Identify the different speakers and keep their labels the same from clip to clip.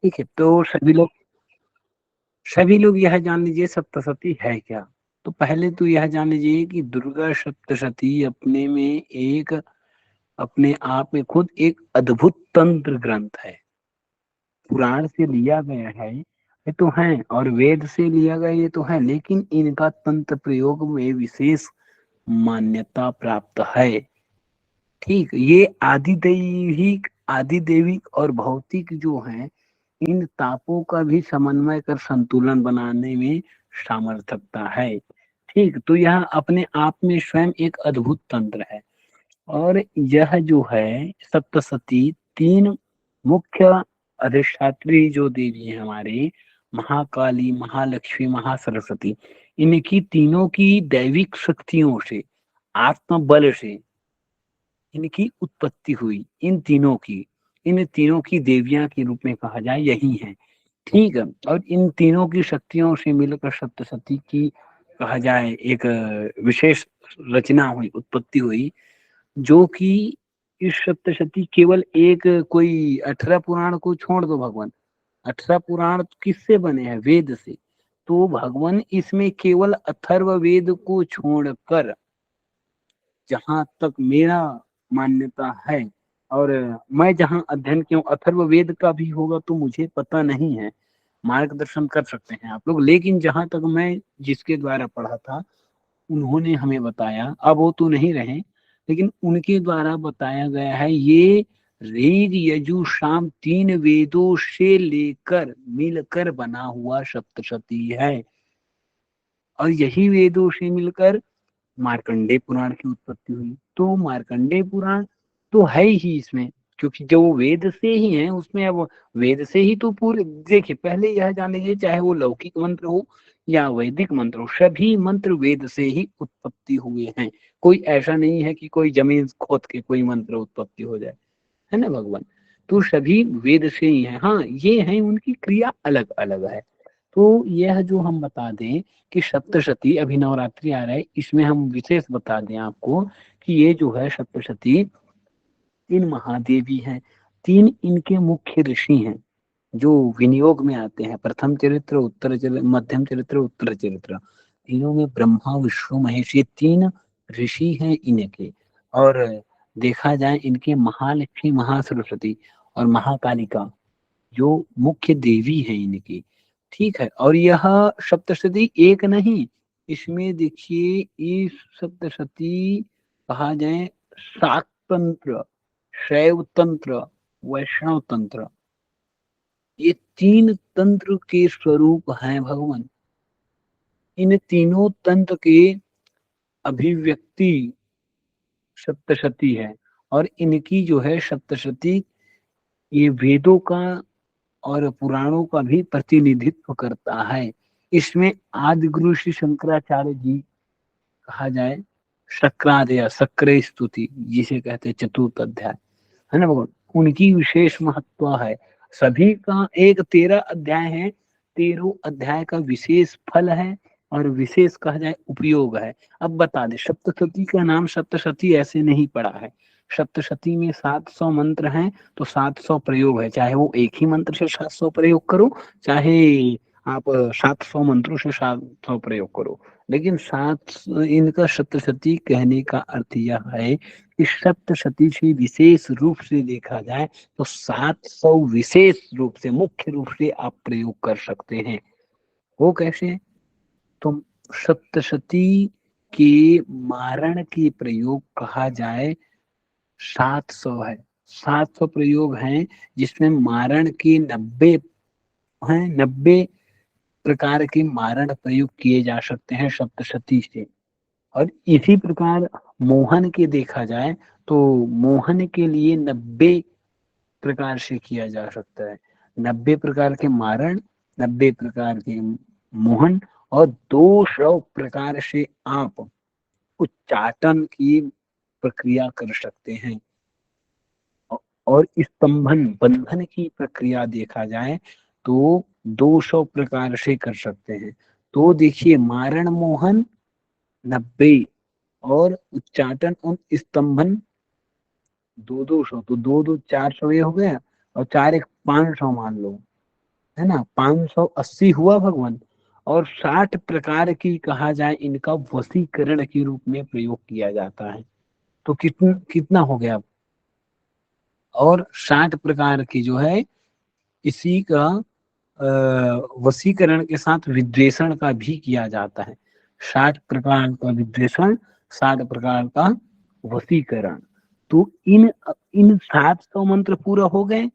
Speaker 1: ठीक है, तो सभी लोग यह जान लीजिए सप्तशती है क्या। तो पहले तो यह जान लीजिए कि दुर्गा सप्तशती अपने में एक, अपने आप में खुद एक अद्भुत तंत्र ग्रंथ है। पुराण से लिया गया है ये तो है, और वेद से लिया गया ये तो है, लेकिन इनका तंत्र प्रयोग में विशेष मान्यता प्राप्त है। ठीक, ये आदिदैविक और भौतिक जो है, इन तापों का भी समन्वय कर संतुलन बनाने में सामर्थ्यता है। ठीक, तो यह अपने आप में स्वयं एक अद्भुत तंत्र है। और यह जो है सप्तशती, तीन मुख्य अधिष्ठात्री जो देवी है हमारी, महाकाली, महालक्ष्मी, महासरस्वती, इनकी तीनों की दैविक शक्तियों से, आत्मबल से इनकी उत्पत्ति हुई। इन तीनों की देवियां के रूप में कहा जाए यही है। ठीक है, और इन तीनों की शक्तियों से मिलकर सप्तशती की कहा जाए एक विशेष रचना हुई, उत्पत्ति हुई, जो कि इस सप्तशती केवल एक, कोई 18 पुराण को छोड़ दो भगवान, 18 पुराण किससे बने हैं? वेद से। तो भगवान इसमें केवल अथर्व वेद को छोड़कर, जहां तक मेरा मान्यता है, और मैं जहां अध्ययन किया हूं, अथर्ववेद का भी होगा तो मुझे पता नहीं है, मार्गदर्शन कर सकते हैं आप लोग, लेकिन जहां तक मैं जिसके द्वारा पढ़ा था, उन्होंने हमें बताया, अब वो तो नहीं रहे, लेकिन उनके द्वारा बताया गया है, ये ऋग यजु साम तीन वेदों से लेकर मिलकर बना हुआ सप्तशती है। और यही वेदों से मिलकर मार्कंडेय पुराण की उत्पत्ति हुई। तो मार्कंडेय पुराण तो है ही इसमें, क्योंकि जो वेद से ही है उसमें, अब वेद से ही तो पूरे, देखिए पहले यह जान लीजिए, चाहे वो लौकिक मंत्र हो या वैदिक मंत्र हो, सभी मंत्र वेद से ही उत्पत्ति हुए हैं। कोई ऐसा नहीं है कि कोई जमीन खोद के कोई मंत्र उत्पत्ति हो जाए, है ना भगवान। तो सभी वेद से ही है। हाँ, ये है उनकी क्रिया अलग अलग है। तो यह जो हम बता दें कि सप्तशती, अभी नवरात्रि आ रहा है, इसमें हम विशेष बता दें आपको कि ये जो है सप्तशती, तीन महादेवी हैं, तीन इनके मुख्य ऋषि हैं जो विनियोग में आते हैं, प्रथम चरित्र, उत्तर चरित्र, मध्यम चरित्र, उत्तर चरित्र। तीनों में ब्रह्मा, विष्णु, महेश, ये तीन ऋषि हैं इनके। और देखा जाए इनके महालक्ष्मी, महासरस्वती और महाकालिका जो मुख्य देवी है इनकी। ठीक है, और यह सप्तशती एक नहीं, इसमें देखिए, इस सप्तशती कहा जाए सात तंत्र, शैव तंत्र, वैष्णव तंत्र, ये तीन तंत्र के स्वरूप हैं भगवान। इन तीनों तंत्र के अभिव्यक्ति सप्तशती है। और इनकी जो है सप्तशती, ये वेदों का और पुराणों का भी प्रतिनिधित्व करता है। इसमें आदि गुरु श्री शंकराचार्य जी कहा जाए, शक्रादय, शक्र स्तुति जिसे कहते हैं चतुर्थ अध्याय, है ना भगवान, उनकी विशेष महत्व है। सभी का एक 13 अध्याय है, 13 अध्याय का विशेष फल है और विशेष कहा जाए उपयोग है। अब बता दे, सप्तशती का नाम सप्तशती ऐसे नहीं पड़ा है। सप्तशती में 700 मंत्र हैं, तो 700 प्रयोग है, चाहे वो एक ही मंत्र से 700 प्रयोग करो, चाहे आप 700 मंत्रों से 700 प्रयोग करो, लेकिन सात, इनका सप्तशती कहने का अर्थ यह है कि सप्तशती से विशेष रूप से देखा जाए तो 700 विशेष रूप से, मुख्य रूप से आप प्रयोग कर सकते हैं। वो कैसे? तो सप्तशती के मारण के प्रयोग कहा जाए 700 है, 700 प्रयोग हैं, जिसमें मारण के 90 हैं, 90 प्रकार के मारण प्रयोग किए जा सकते हैं सप्तशती से। और इसी प्रकार मोहन के देखा जाए तो मोहन के लिए 90 प्रकार से किया जा सकता है, 90 प्रकार के मारण, 90 प्रकार के मोहन, और 200 प्रकार से आप उच्चाटन की प्रक्रिया कर सकते हैं। और स्तंभन, बंधन की प्रक्रिया देखा जाए तो 200 प्रकार से कर सकते हैं। तो देखिए, मारण, मोहन 90, और उच्चाटन और स्तंभन 200, तो 2 2 400 ये हो गया, और 4 1 500 मान लो, है ना, 580 हुआ भगवान। और 60 प्रकार की कहा जाए इनका वशीकरण के रूप में प्रयोग किया जाता है। तो कितना कितना हो गया। और 60 प्रकार की जो है इसी का वशीकरण के साथ विद्वेषण का भी किया जाता है। 60 प्रकार का विद्वेषण, 60 प्रकार का वशीकरण। तो इन इन 700 मंत्र पूरा हो गए।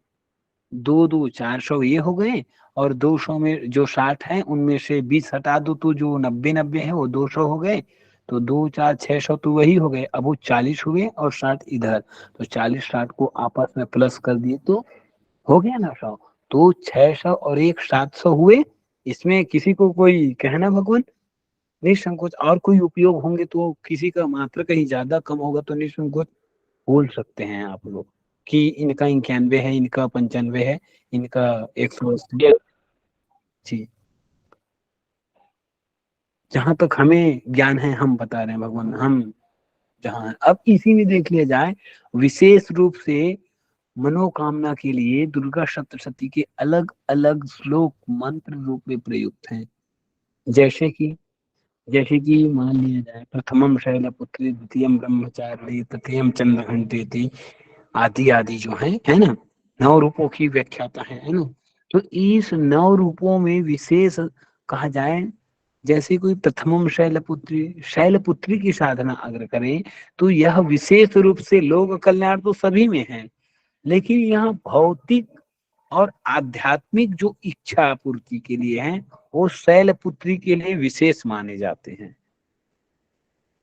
Speaker 1: दो दो 400 ये हो गए। और 200 में जो 60 है उनमें से 20 हटा दो तो जो 90 है वो 200 हो गए। तो 2 4 600 तो वही हो गए। अब वो 40 हुए और 60 इधर। तो 40 60 को आपस में प्लस कर दिए तो हो गया ना 100। तो 600 और एक 700 हुए। इसमें किसी को कोई कहना भगवान निसंकोच। और कोई उपयोग होंगे तो किसी का मात्रा कहीं ज्यादा कम होगा तो निसंकोच बोल सकते हैं आप लोग कि इनका 91 है, इनका 95 है, इनका 180 जी। जहां तक हमें ज्ञान है हम बता रहे हैं भगवान। हम जहाँ अब इसी में देख लिया जाए विशेष रूप से मनोकामना के लिए दुर्गा सप्तशती के अलग अलग श्लोक मंत्र रूप में प्रयुक्त हैं। जैसे कि मान लिया जाए प्रथमम शैलपुत्री, द्वितीयम ब्रह्मचारिणी, तृतीयम चंद्रघंटेति, आदि आदि जो है ना, 9 रूपों की व्याख्याता है ना। तो इस 9 रूपों में विशेष कहा जाए, जैसे कोई प्रथमम शैलपुत्री की साधना अगर करें तो यह विशेष रूप से लोक कल्याण तो सभी में है, लेकिन यहाँ भौतिक और आध्यात्मिक जो इच्छा पूर्ति के लिए है वो शैलपुत्री के लिए विशेष माने जाते हैं।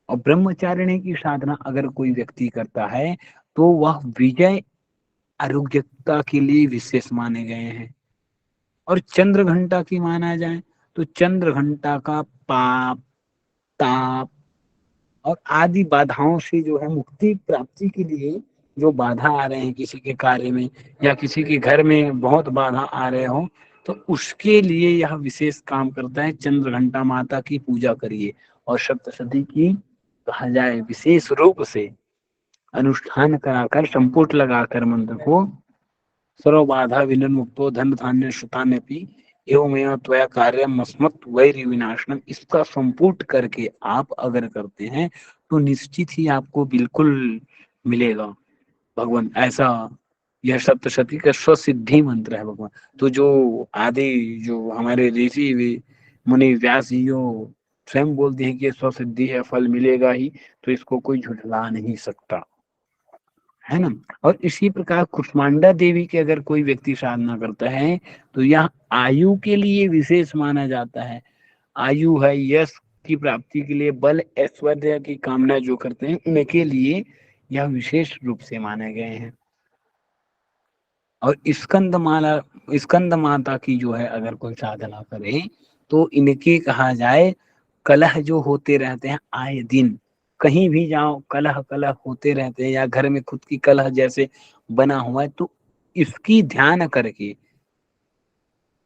Speaker 1: और ब्रह्मचारिणी की साधना अगर कोई व्यक्ति करता है तो वह विजय आरोग्यता के लिए विशेष माने गए हैं। और चंद्र घंटा की माना जाए तो चंद्र घंटा का पाप, ताप और आदि बाधाओं से जो है मुक्ति प्राप्ति के लिए जो बाधा आ रहे हैं किसी के कार्य में या किसी के घर में बहुत बाधा आ रहे हो तो उसके लिए यह विशेष काम करता है। चंद्र घंटा माता की पूजा करिए और सप्तशती की कहा जाए विशेष रूप से अनुष्ठान कराकर संपुट लगाकर मंत्र को सर्व बाधा विनिर्मुक्तो धन धान्य सुतान्यपि एवं त्वया कार्य मस्मत् वैरि विनाशनम, इसका संपुट करके आप अगर करते हैं तो निश्चित ही आपको बिल्कुल मिलेगा भगवान। ऐसा यह सप्तशती का स्वसिद्धि मंत्र है भगवान। तो जो आदि जो हमारे ऋषि मुनि व्यास जी जो स्वयं बोलते हैं कि स्वसिद्धि है, फल मिलेगा ही, तो इसको कोई झुठला नहीं सकता, है ना। और इसी प्रकार कुष्मांडा देवी के अगर कोई व्यक्ति साधना करता है तो यह आयु के लिए विशेष माना जाता है। आयु है, यश की प्राप्ति के लिए, बल ऐश्वर्य की कामना जो करते हैं उनके लिए यह विशेष रूप से माने गए हैं। और स्कंद माता की जो है अगर कोई साधना करे तो इनके कहा जाए कलह जो होते रहते हैं आए दिन, कहीं भी जाओ कलह कलह होते रहते हैं या घर में खुद की कलह जैसे बना हुआ है तो इसकी ध्यान करके,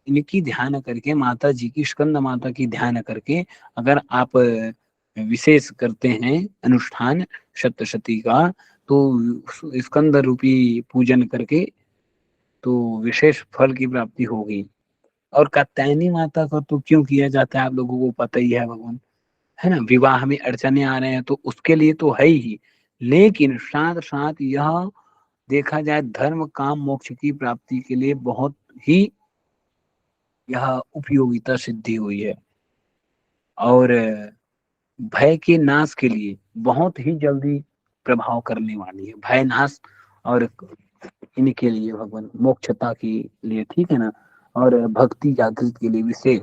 Speaker 1: इनकी ध्यान करके, माता जी की स्कंद माता की ध्यान करके अगर आप विशेष करते हैं अनुष्ठान सप्तशती का तो स्कंद रूपी पूजन करके तो विशेष फल की प्राप्ति होगी। और कात्यायनी माता का तो क्यों किया जाता है आप लोगों को पता ही है भगवान, है ना। विवाह में अड़चने आ रहे हैं तो उसके लिए तो है ही, लेकिन साथ साथ यह देखा जाए धर्म काम मोक्ष की प्राप्ति के लिए बहुत ही यह उपयोगिता सिद्धि हुई है। और भय के नाश के लिए बहुत ही जल्दी प्रभाव करने वाली है भय नाश। और इनके लिए भगवान मोक्षता के लिए, ठीक है ना। और भक्ति जागृत के लिए विशेष।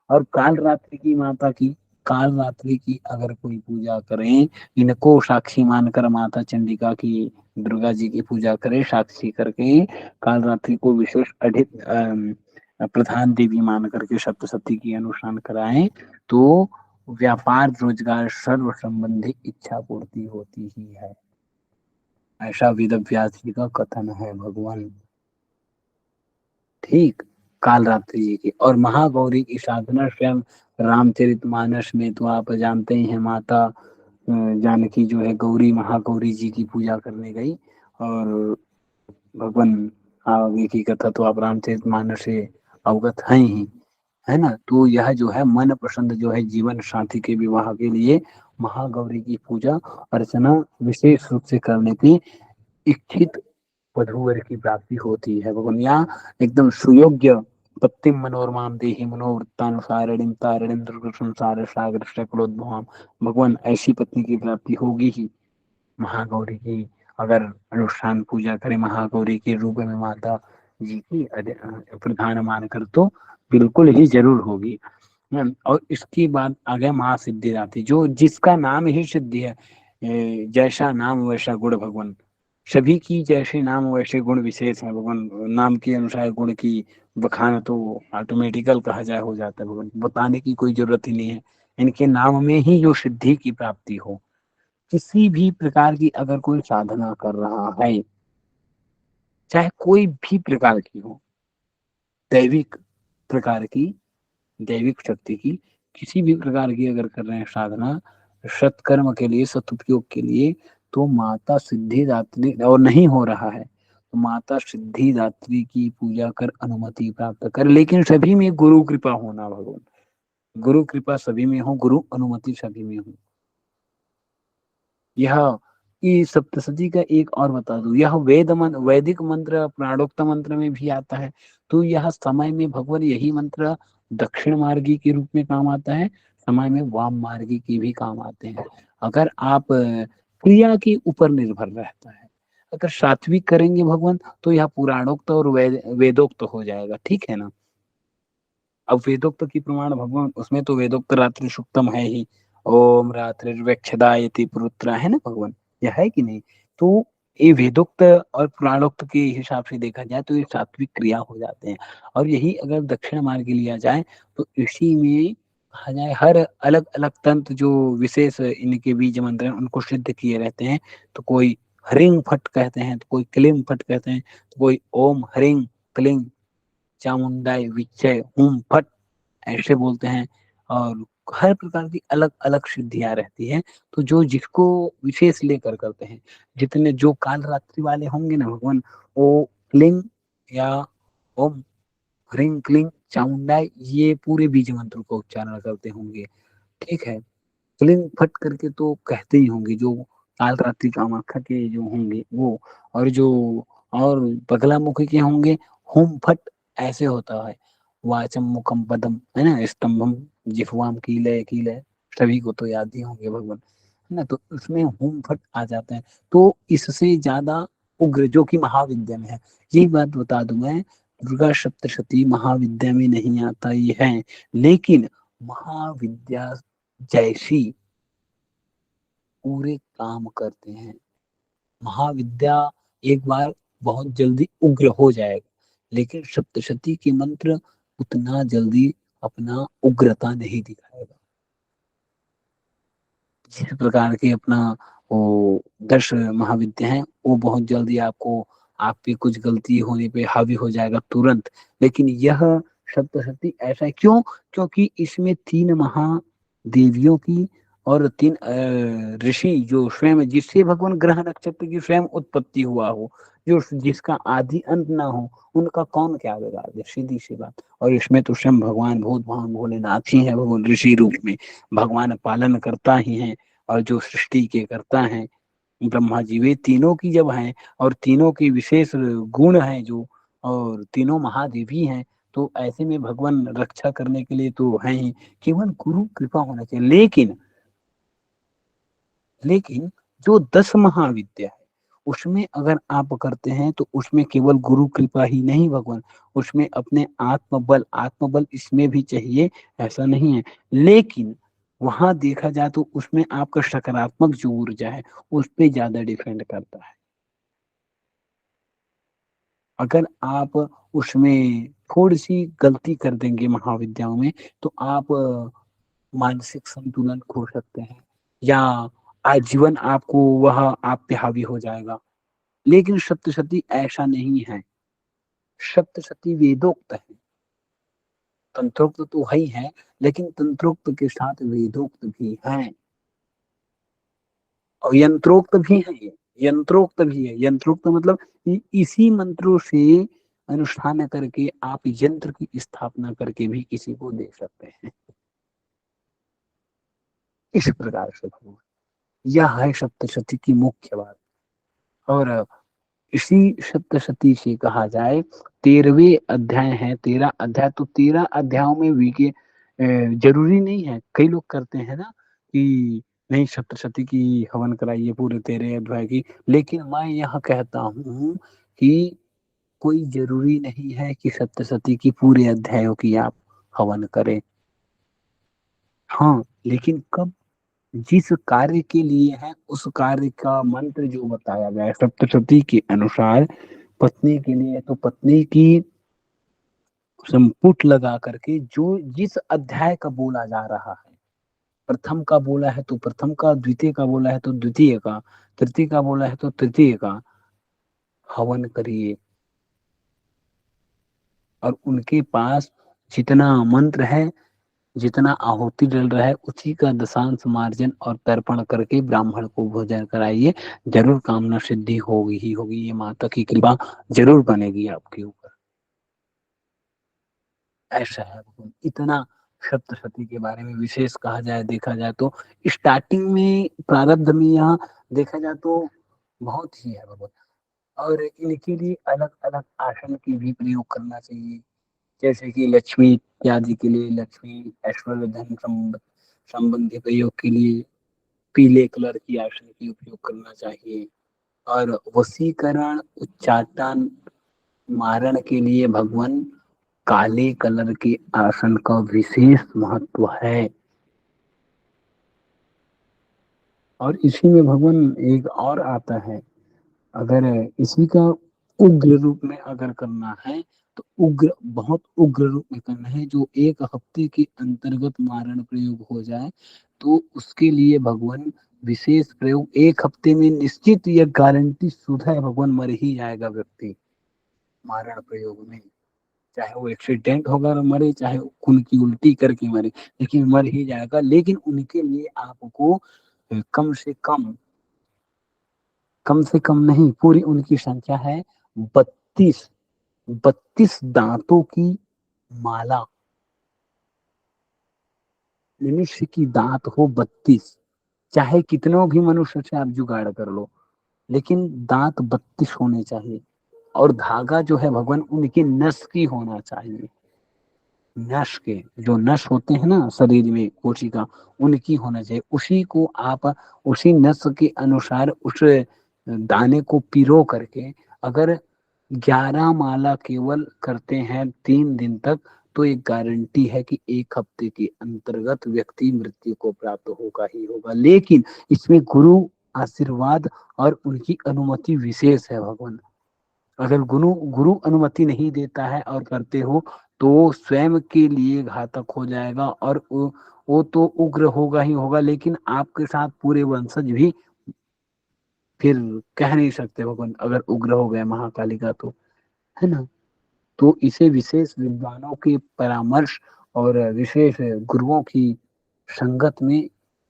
Speaker 1: और काल रात्रि की माता की, काल रात्रि की अगर कोई पूजा करें, इनको साक्षी मानकर माता चंडिका की, दुर्गा जी की पूजा करें साक्षी करके, काल रात्रि को विशेष अधिक प्रधान देवी मान करके सप्तशती की अनुष्ठान कराएं तो व्यापार रोजगार सर्व संबंधी इच्छा पूर्ति होती ही है। ऐसा वेद व्यास जी का कथन है भगवान। ठीक, काल रात्रि जी की। और महागौरी की साधना स्वयं रामचरितमानस में तो आप जानते ही हैं, माता जानकी जो है गौरी महागौरी जी की पूजा करने गई। और भगवान आगे की कथा तो आप रामचरितमानस से अवगत हैं ही, है ना। तो यह जो है मन पसंद जो है जीवन साथी के विवाह के लिए महागौरी की पूजा अर्चना विशेष रूप से करने की इच्छित वधूवर की प्राप्ति होती है। भगवान यहाँ एकदम सुयोग्य पत्तिम मनोरमाम देहि मनोवृत्तानुसारिणीम तारिणीम दुर्ग संसार सागर शक्लोद्भवाम, भगवान ऐसी पत्नी की प्राप्ति होगी ही। महागौरी की अगर अनुष्ठान पूजा करें महागौरी के रूप में माता जी की प्रधान मानकर तो बिल्कुल ही जरूर होगी। और इसकी बात आ गया महासिद्धिदात्री, जो जिसका नाम ही सिद्धि है। जैसा नाम वैसा गुण भगवान, सभी की जैसे नाम वैसे गुण विशेष है भगवान। नाम के अनुसार गुण की बखान तो ऑटोमेटिकल कहा जाए हो जाता है भगवान, बताने की कोई जरूरत ही नहीं है। इनके नाम में ही जो सिद्धि की प्राप्ति हो, किसी भी प्रकार की अगर कोई साधना कर रहा है, चाहे कोई भी प्रकार की हो, दैविक प्रकार की, दैविक शक्ति की, किसी भी प्रकार की अगर कर रहे हैं साधना सत्कर्म के लिए सदुपयोग के लिए, तो माता सिद्धिदात्री, और नहीं हो रहा है तो माता सिद्धिदात्री की पूजा कर अनुमति प्राप्त कर। लेकिन सभी में गुरु कृपा होना भगवान, गुरु कृपा सभी में हो, गुरु अनुमति सभी में हो। यह ये सप्तशती का एक और बता दूं, यह वैदिक मंत्र प्राणोक्त मंत्र में भी आता है। तो यह समय में भगवान यही मंत्र दक्षिण मार्गी के रूप में काम आता है, समय में वाम मार्गी के भी काम आते हैं। अगर आप क्रिया के ऊपर निर्भर रहता है, अगर सात्विक करेंगे भगवान तो यह पुराणोक्त और वेदोक्त हो जाएगा, ठीक है ना। अब वेदोक्त की प्रमाण भगवान, उसमें तो वेदोक्त रात्रि सुक्तम है ही, ओम रात्रि व्यक्षदायति पुरुत्रा, है ना भगवान, यह है कि नहीं। तो ये वेदोक्त और पुराणोक्त के हिसाब से देखा जाए तो ये सात्विक क्रिया हो जाते हैं। और यही अगर दक्षिण मार्ग लिया जाए तो इसी में कहा जाए हर अलग अलग तंत्र जो विशेष इनके बीज मंत्र हैं उनको सिद्ध किए रहते हैं। तो कोई ह्रीं फट कहते हैं, तो कोई क्लीं फट कहते हैं, तो कोई ओम ह्रीं क्लीं चामुंडाई विचय हुम फट ऐसे बोलते हैं। और हर प्रकार की अलग अलग सिद्धियां रहती हैं। तो जो जिसको विशेष लेकर करते हैं, जितने जो काल रात्रि वाले होंगे ना भगवान, वो क्लिंग या ओम ह्रीं क्लिंग चामुंडाई ये पूरे बीज मंत्र को उच्चारण करते होंगे, ठीक है। क्लिंग फट करके तो कहते ही होंगे जो काल रात्रि कामाख्या के जो होंगे वो। और जो और बगला मुखी के होंगे हुम फट ऐसे होता है। वाचम मुखम पदम, है ना, स्तंभम जिह्वाम कीलय, सभी को तो याद ही होंगे भगवान, है ना। तो उसमें हुम फट आ जाते हैं। तो इससे ज्यादा उग्र जो कि महाविद्या में है, यही बात बता दूं मैं, दुर्गा सप्तशती महाविद्या में नहीं आता ये है, लेकिन महाविद्या जैसी पूरे काम करते हैं। महाविद्या एक बार बहुत जल्दी उग्र हो जाएगा, लेकिन सप्तशती के मंत्र उतना जल्दी अपना उग्रता नहीं दिखाएगा। जिस प्रकार के अपना वो 10 महाविद्या है वो बहुत जल्दी आपको, आप पे कुछ गलती होने पे हावी हो जाएगा तुरंत। लेकिन यह सप्तशती ऐसा है, क्यों? क्योंकि इसमें 3 महादेवियों की और 3 ऋषि जो स्वयं, जिससे भगवान ग्रह नक्षत्र की स्वयं उत्पत्ति हुआ हो, जो जिसका आदि अंत ना हो, उनका कौन क्या बिगाड़, सीधी सी बात। और इसमें तो स्वयं भगवान भूत भान भोलेनाथ ही है, भगवान ऋषि रूप में भगवान पालन करता ही है। और जो सृष्टि के करता है ब्रह्मा जी, वे तीनों की जब हैं और तीनों की विशेष गुण हैं जो, और तीनों महादेवी हैं, तो ऐसे में भगवान रक्षा करने के लिए तो है ही, केवल गुरु कृपा होना चाहिए। लेकिन जो 10 महाविद्या है उसमें अगर आप करते हैं तो उसमें केवल गुरु कृपा ही नहीं भगवान, उसमें अपने आत्मबल इसमें भी चाहिए, ऐसा नहीं है। लेकिन वहां देखा जाए तो उसमें आपका सकारात्मक जो ऊर्जा है उस पे ज्यादा डिपेंड करता है। अगर आप उसमें थोड़ी सी गलती कर देंगे महाविद्याओं में, तो आप मानसिक संतुलन खो सकते हैं, या आजीवन आपको वह आप पे हावी हो जाएगा। लेकिन सप्तशती ऐसा नहीं है। सप्तशती वेदोक्त है, तंत्रोक्त तो है ही है, लेकिन तंत्रोक्त के साथ वेदोक्त भी है और यंत्रोक्त भी है। यंत्रोक्त भी है, यंत्रोक्त मतलब इसी मंत्रों से अनुष्ठान करके आप यंत्र की स्थापना करके भी किसी को दे सकते हैं। इस प्रकार से भगवान, यह है सप्तशती की मुख्य बात। और इसी सप्तशती से कहा जाए 13वें अध्याय है, 13 अध्याय, तो 13 अध्यायों में वीके जरूरी नहीं है। कई लोग करते हैं ना कि नहीं सप्तशती की हवन कराइए पूरे 13 अध्याय की, लेकिन मैं यह कहता हूँ कि कोई जरूरी नहीं है कि सप्तशती की पूरे अध्यायों की आप हवन करें। हाँ, लेकिन कब, जिस कार्य के लिए है उस कार्य का मंत्र जो बताया गया है सप्तशती के अनुसार, पत्नी के लिए तो पत्नी की संपुट लगा करके जो जिस अध्याय का बोला जा रहा है, प्रथम का बोला है तो प्रथम का, द्वितीय का बोला है तो द्वितीय का, तृतीय का बोला है तो तृतीय का हवन करिए। और उनके पास जितना मंत्र है, जितना आहुति डल रहा है, उसी का दशांश मार्जन और तर्पण करके ब्राह्मण को भोजन कराइए। जरूर कामना सिद्धि होगी ही होगी, ये माता की कृपा जरूर बनेगी आपके ऊपर। ऐसा है, इतना सप्तशती के बारे में विशेष कहा जाए, देखा जाए तो स्टार्टिंग में प्रारब्ध में यहाँ देखा जाए तो बहुत ही है भगवान। और इनके लिए अलग अलग आसन की भी प्रयोग करना चाहिए, जैसे कि लक्ष्मी इत्यादि के लिए, लक्ष्मी ऐश्वर्य धन संबंधी प्रयोग के लिए पीले कलर की आसन की उपयोग करना चाहिए। और वशीकरण उच्चाटन मारण के लिए भगवान काले कलर के आसन का विशेष महत्व है। और इसी में भगवान एक और आता है, अगर इसी का उग्र रूप में अगर करना है तो उग्र, बहुत उग्र रूप में करना है, जो 1 हफ्ते के अंतर्गत मारण प्रयोग हो जाए, तो उसके लिए भगवान विशेष प्रयोग 1 हफ्ते में निश्चित, यह गारंटी शुद्ध है, भगवान मर ही जाएगा व्यक्ति मारण प्रयोग में। चाहे वो एक्सीडेंट होगा और मरे, चाहे वो खून की उल्टी करके मरे, लेकिन मर ही जाएगा। लेकिन उनके लिए आपको कम से कम, कम से कम नहीं, पूरी उनकी संख्या है 32, 32 दांतों की माला। मनुष्य की दांत हो 32, चाहे कितनों भी मनुष्य से आप जुगाड़ कर लो, लेकिन दांत 32 होने चाहिए। और धागा जो है भगवान उनके नस की होना चाहिए, नस के, जो नस होते हैं ना शरीर में कोशिका, उनकी होना चाहिए। उसी को आप उसी नस के अनुसार उस दाने को पिरो करके अगर 11 माला केवल करते हैं 3 दिन तक, तो एक गारंटी है कि 1 हफ्ते के अंतर्गत व्यक्ति मृत्यु को प्राप्त होगा ही होगा। लेकिन इसमें गुरु आशीर्वाद और उनकी अनुमति विशेष है भगवान। अगर गुरु गुरु अनुमति नहीं देता है और करते हो तो स्वयं के लिए घातक हो जाएगा। और वो तो उग्र होगा ही होगा, लेकिन आपके साथ पूरे वंशज भी फिर कह नहीं सकते भगवान, अगर उग्र हो गए महाकाली का तो, है ना। तो इसे विशेष विद्वानों के परामर्श और विशेष गुरुओं की संगत में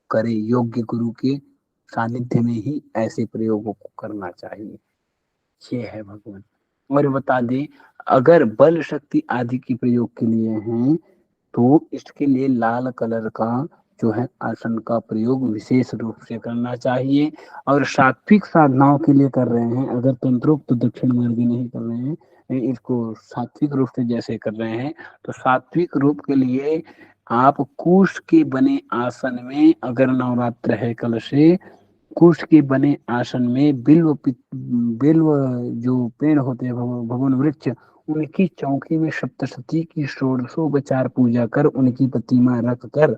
Speaker 1: करे, योग्य गुरु के सानिध्य में ही ऐसे प्रयोगों को करना चाहिए। ये है भगवान। और बता दें, अगर बल शक्ति आदि की प्रयोग के लिए हैं तो इसके लिए लाल कलर का जो है आसन का प्रयोग विशेष रूप से करना चाहिए। और सात्विक साधनाओं के लिए कर रहे हैं, अगर तंत्रोक्त दक्षिण मार्गी नहीं कर रहे हैं, इसको सात्विक रूप से जैसे कर रहे हैं, तो सात्विक रूप के लिए आप कुश के बने आसन में, अगर नवरात्र है कल से, कुश के बने आसन में बिल्व जो पेड़ होते हैं, भगवान वृक्ष, उनकी चौकी में सप्तशती की षोडशोपचार पूजा कर, उनकी प्रतिमा रख कर,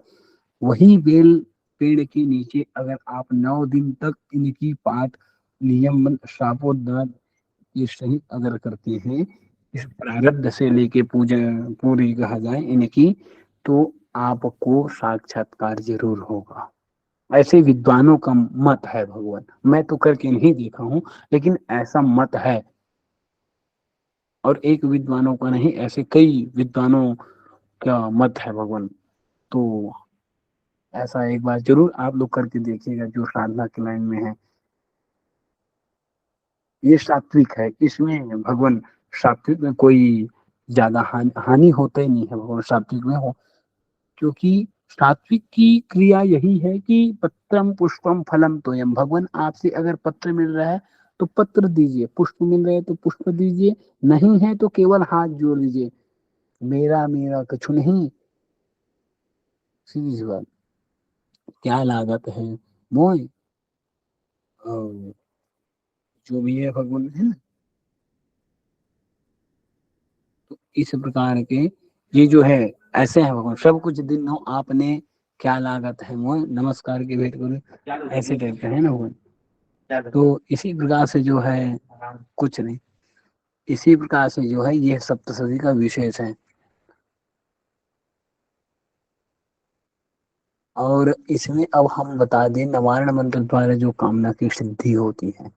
Speaker 1: वही बेल पेड़ के नीचे अगर आप 9 दिन तक इनकी पाठ नियम शापोदान के सहित अगर करते हैं, इस प्रारब्ध से लेके पूजा पूरी कहा जाए इनकी, तो आपको साक्षात्कार जरूर होगा। ऐसे विद्वानों का मत है भगवान, मैं तो करके नहीं देखा हूं, लेकिन ऐसा मत है। और एक विद्वानों का नहीं, ऐसे कई विद्वानों का मत है भगवान। तो ऐसा एक बार जरूर आप लोग करके देखिएगा जो साधना की लाइन में है। ये सात्विक है, इसमें भगवान सात्विक में कोई ज्यादा हानि होता ही नहीं है भगवान, सात्विक में हो। क्योंकि सात्विक की क्रिया यही है कि पत्रम पुष्पम फलम तोयम, भगवान आपसे अगर पत्र मिल रहा है तो पत्र दीजिए, पुष्प मिल रहे हैं तो पुष्प दीजिए, नहीं है तो केवल हाथ जोड़ लीजिए, मेरा मेरा कछु नहीं, सीधी सी बात, क्या लागत है मोय, और जो भी है भगवान है ना। तो इस प्रकार के ये जो है ऐसे है भगवान, सब कुछ दिन हो आपने, क्या लागत है मोय, नमस्कार की भेंट करो, ऐसे टाइप का है ना भगवान। तो इसी प्रकार से जो है कुछ नहीं, इसी प्रकार से जो है ये सप्तशती का विशेष है। और इसमें अब हम बता दें नवारण मंत्र द्वारा जो कामना की सिद्धि होती है,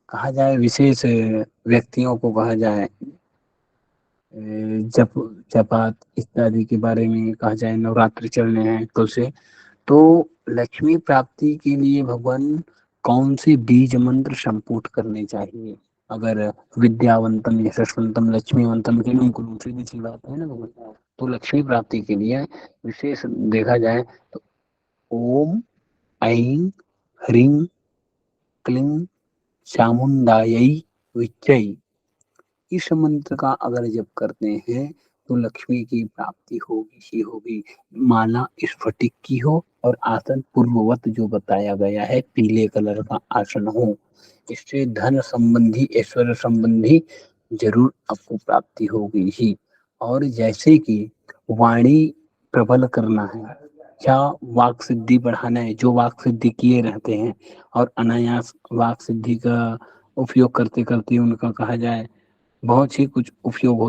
Speaker 1: कहा जाए विशेष व्यक्तियों को कहा जाए, जप जपात इत्यादि के बारे में कहा जाए, नवरात्रि चल रहे हैं कल से, तो लक्ष्मी प्राप्ति के लिए भगवान कौन से बीज मंत्र संपुट करने चाहिए। अगर विद्यावंतम यशस्वंतम लक्ष्मीवंतम के लिए गुरु, सीधी सी बात है ना भगवान। तो लक्ष्मी प्राप्ति के लिए विशेष देखा जाए तो ओम ऐं ह्रीं क्लीं चामुंडायै विच्चै, इस मंत्र का अगर जप करते हैं तो लक्ष्मी की प्राप्ति होगी ही होगी। माला स्फटिक की हो और आसन पूर्ववत जो बताया गया है पीले कलर का आसन हो, इससे धन संबंधी ऐश्वर्य संबंधी जरूर आपको प्राप्ति होगी ही। और जैसे कि वाणी प्रबल करना है या वाक सिद्धि बढ़ाना है, जो वाक सिद्धि किए रहते हैं और अनायास वाक सिद्धि का उपयोग करते करते उनका कहा जाए बहुत ही कुछ उपयोग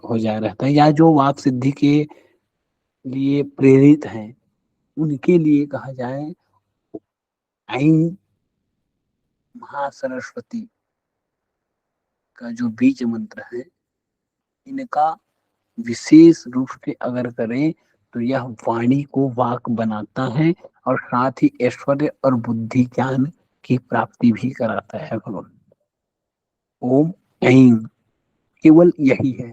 Speaker 1: हो जा रहता है, या जो वाक सिद्धि के लिए प्रेरित हैं उनके लिए कहा जाए ऐं महासरस्वती का जो बीज मंत्र है, इनका विशेष रूप से अगर करें तो यह वाणी को वाक बनाता है और साथ ही ऐश्वर्य और बुद्धि ज्ञान की प्राप्ति भी कराता है भगवान। ओम ऐं केवल यही है,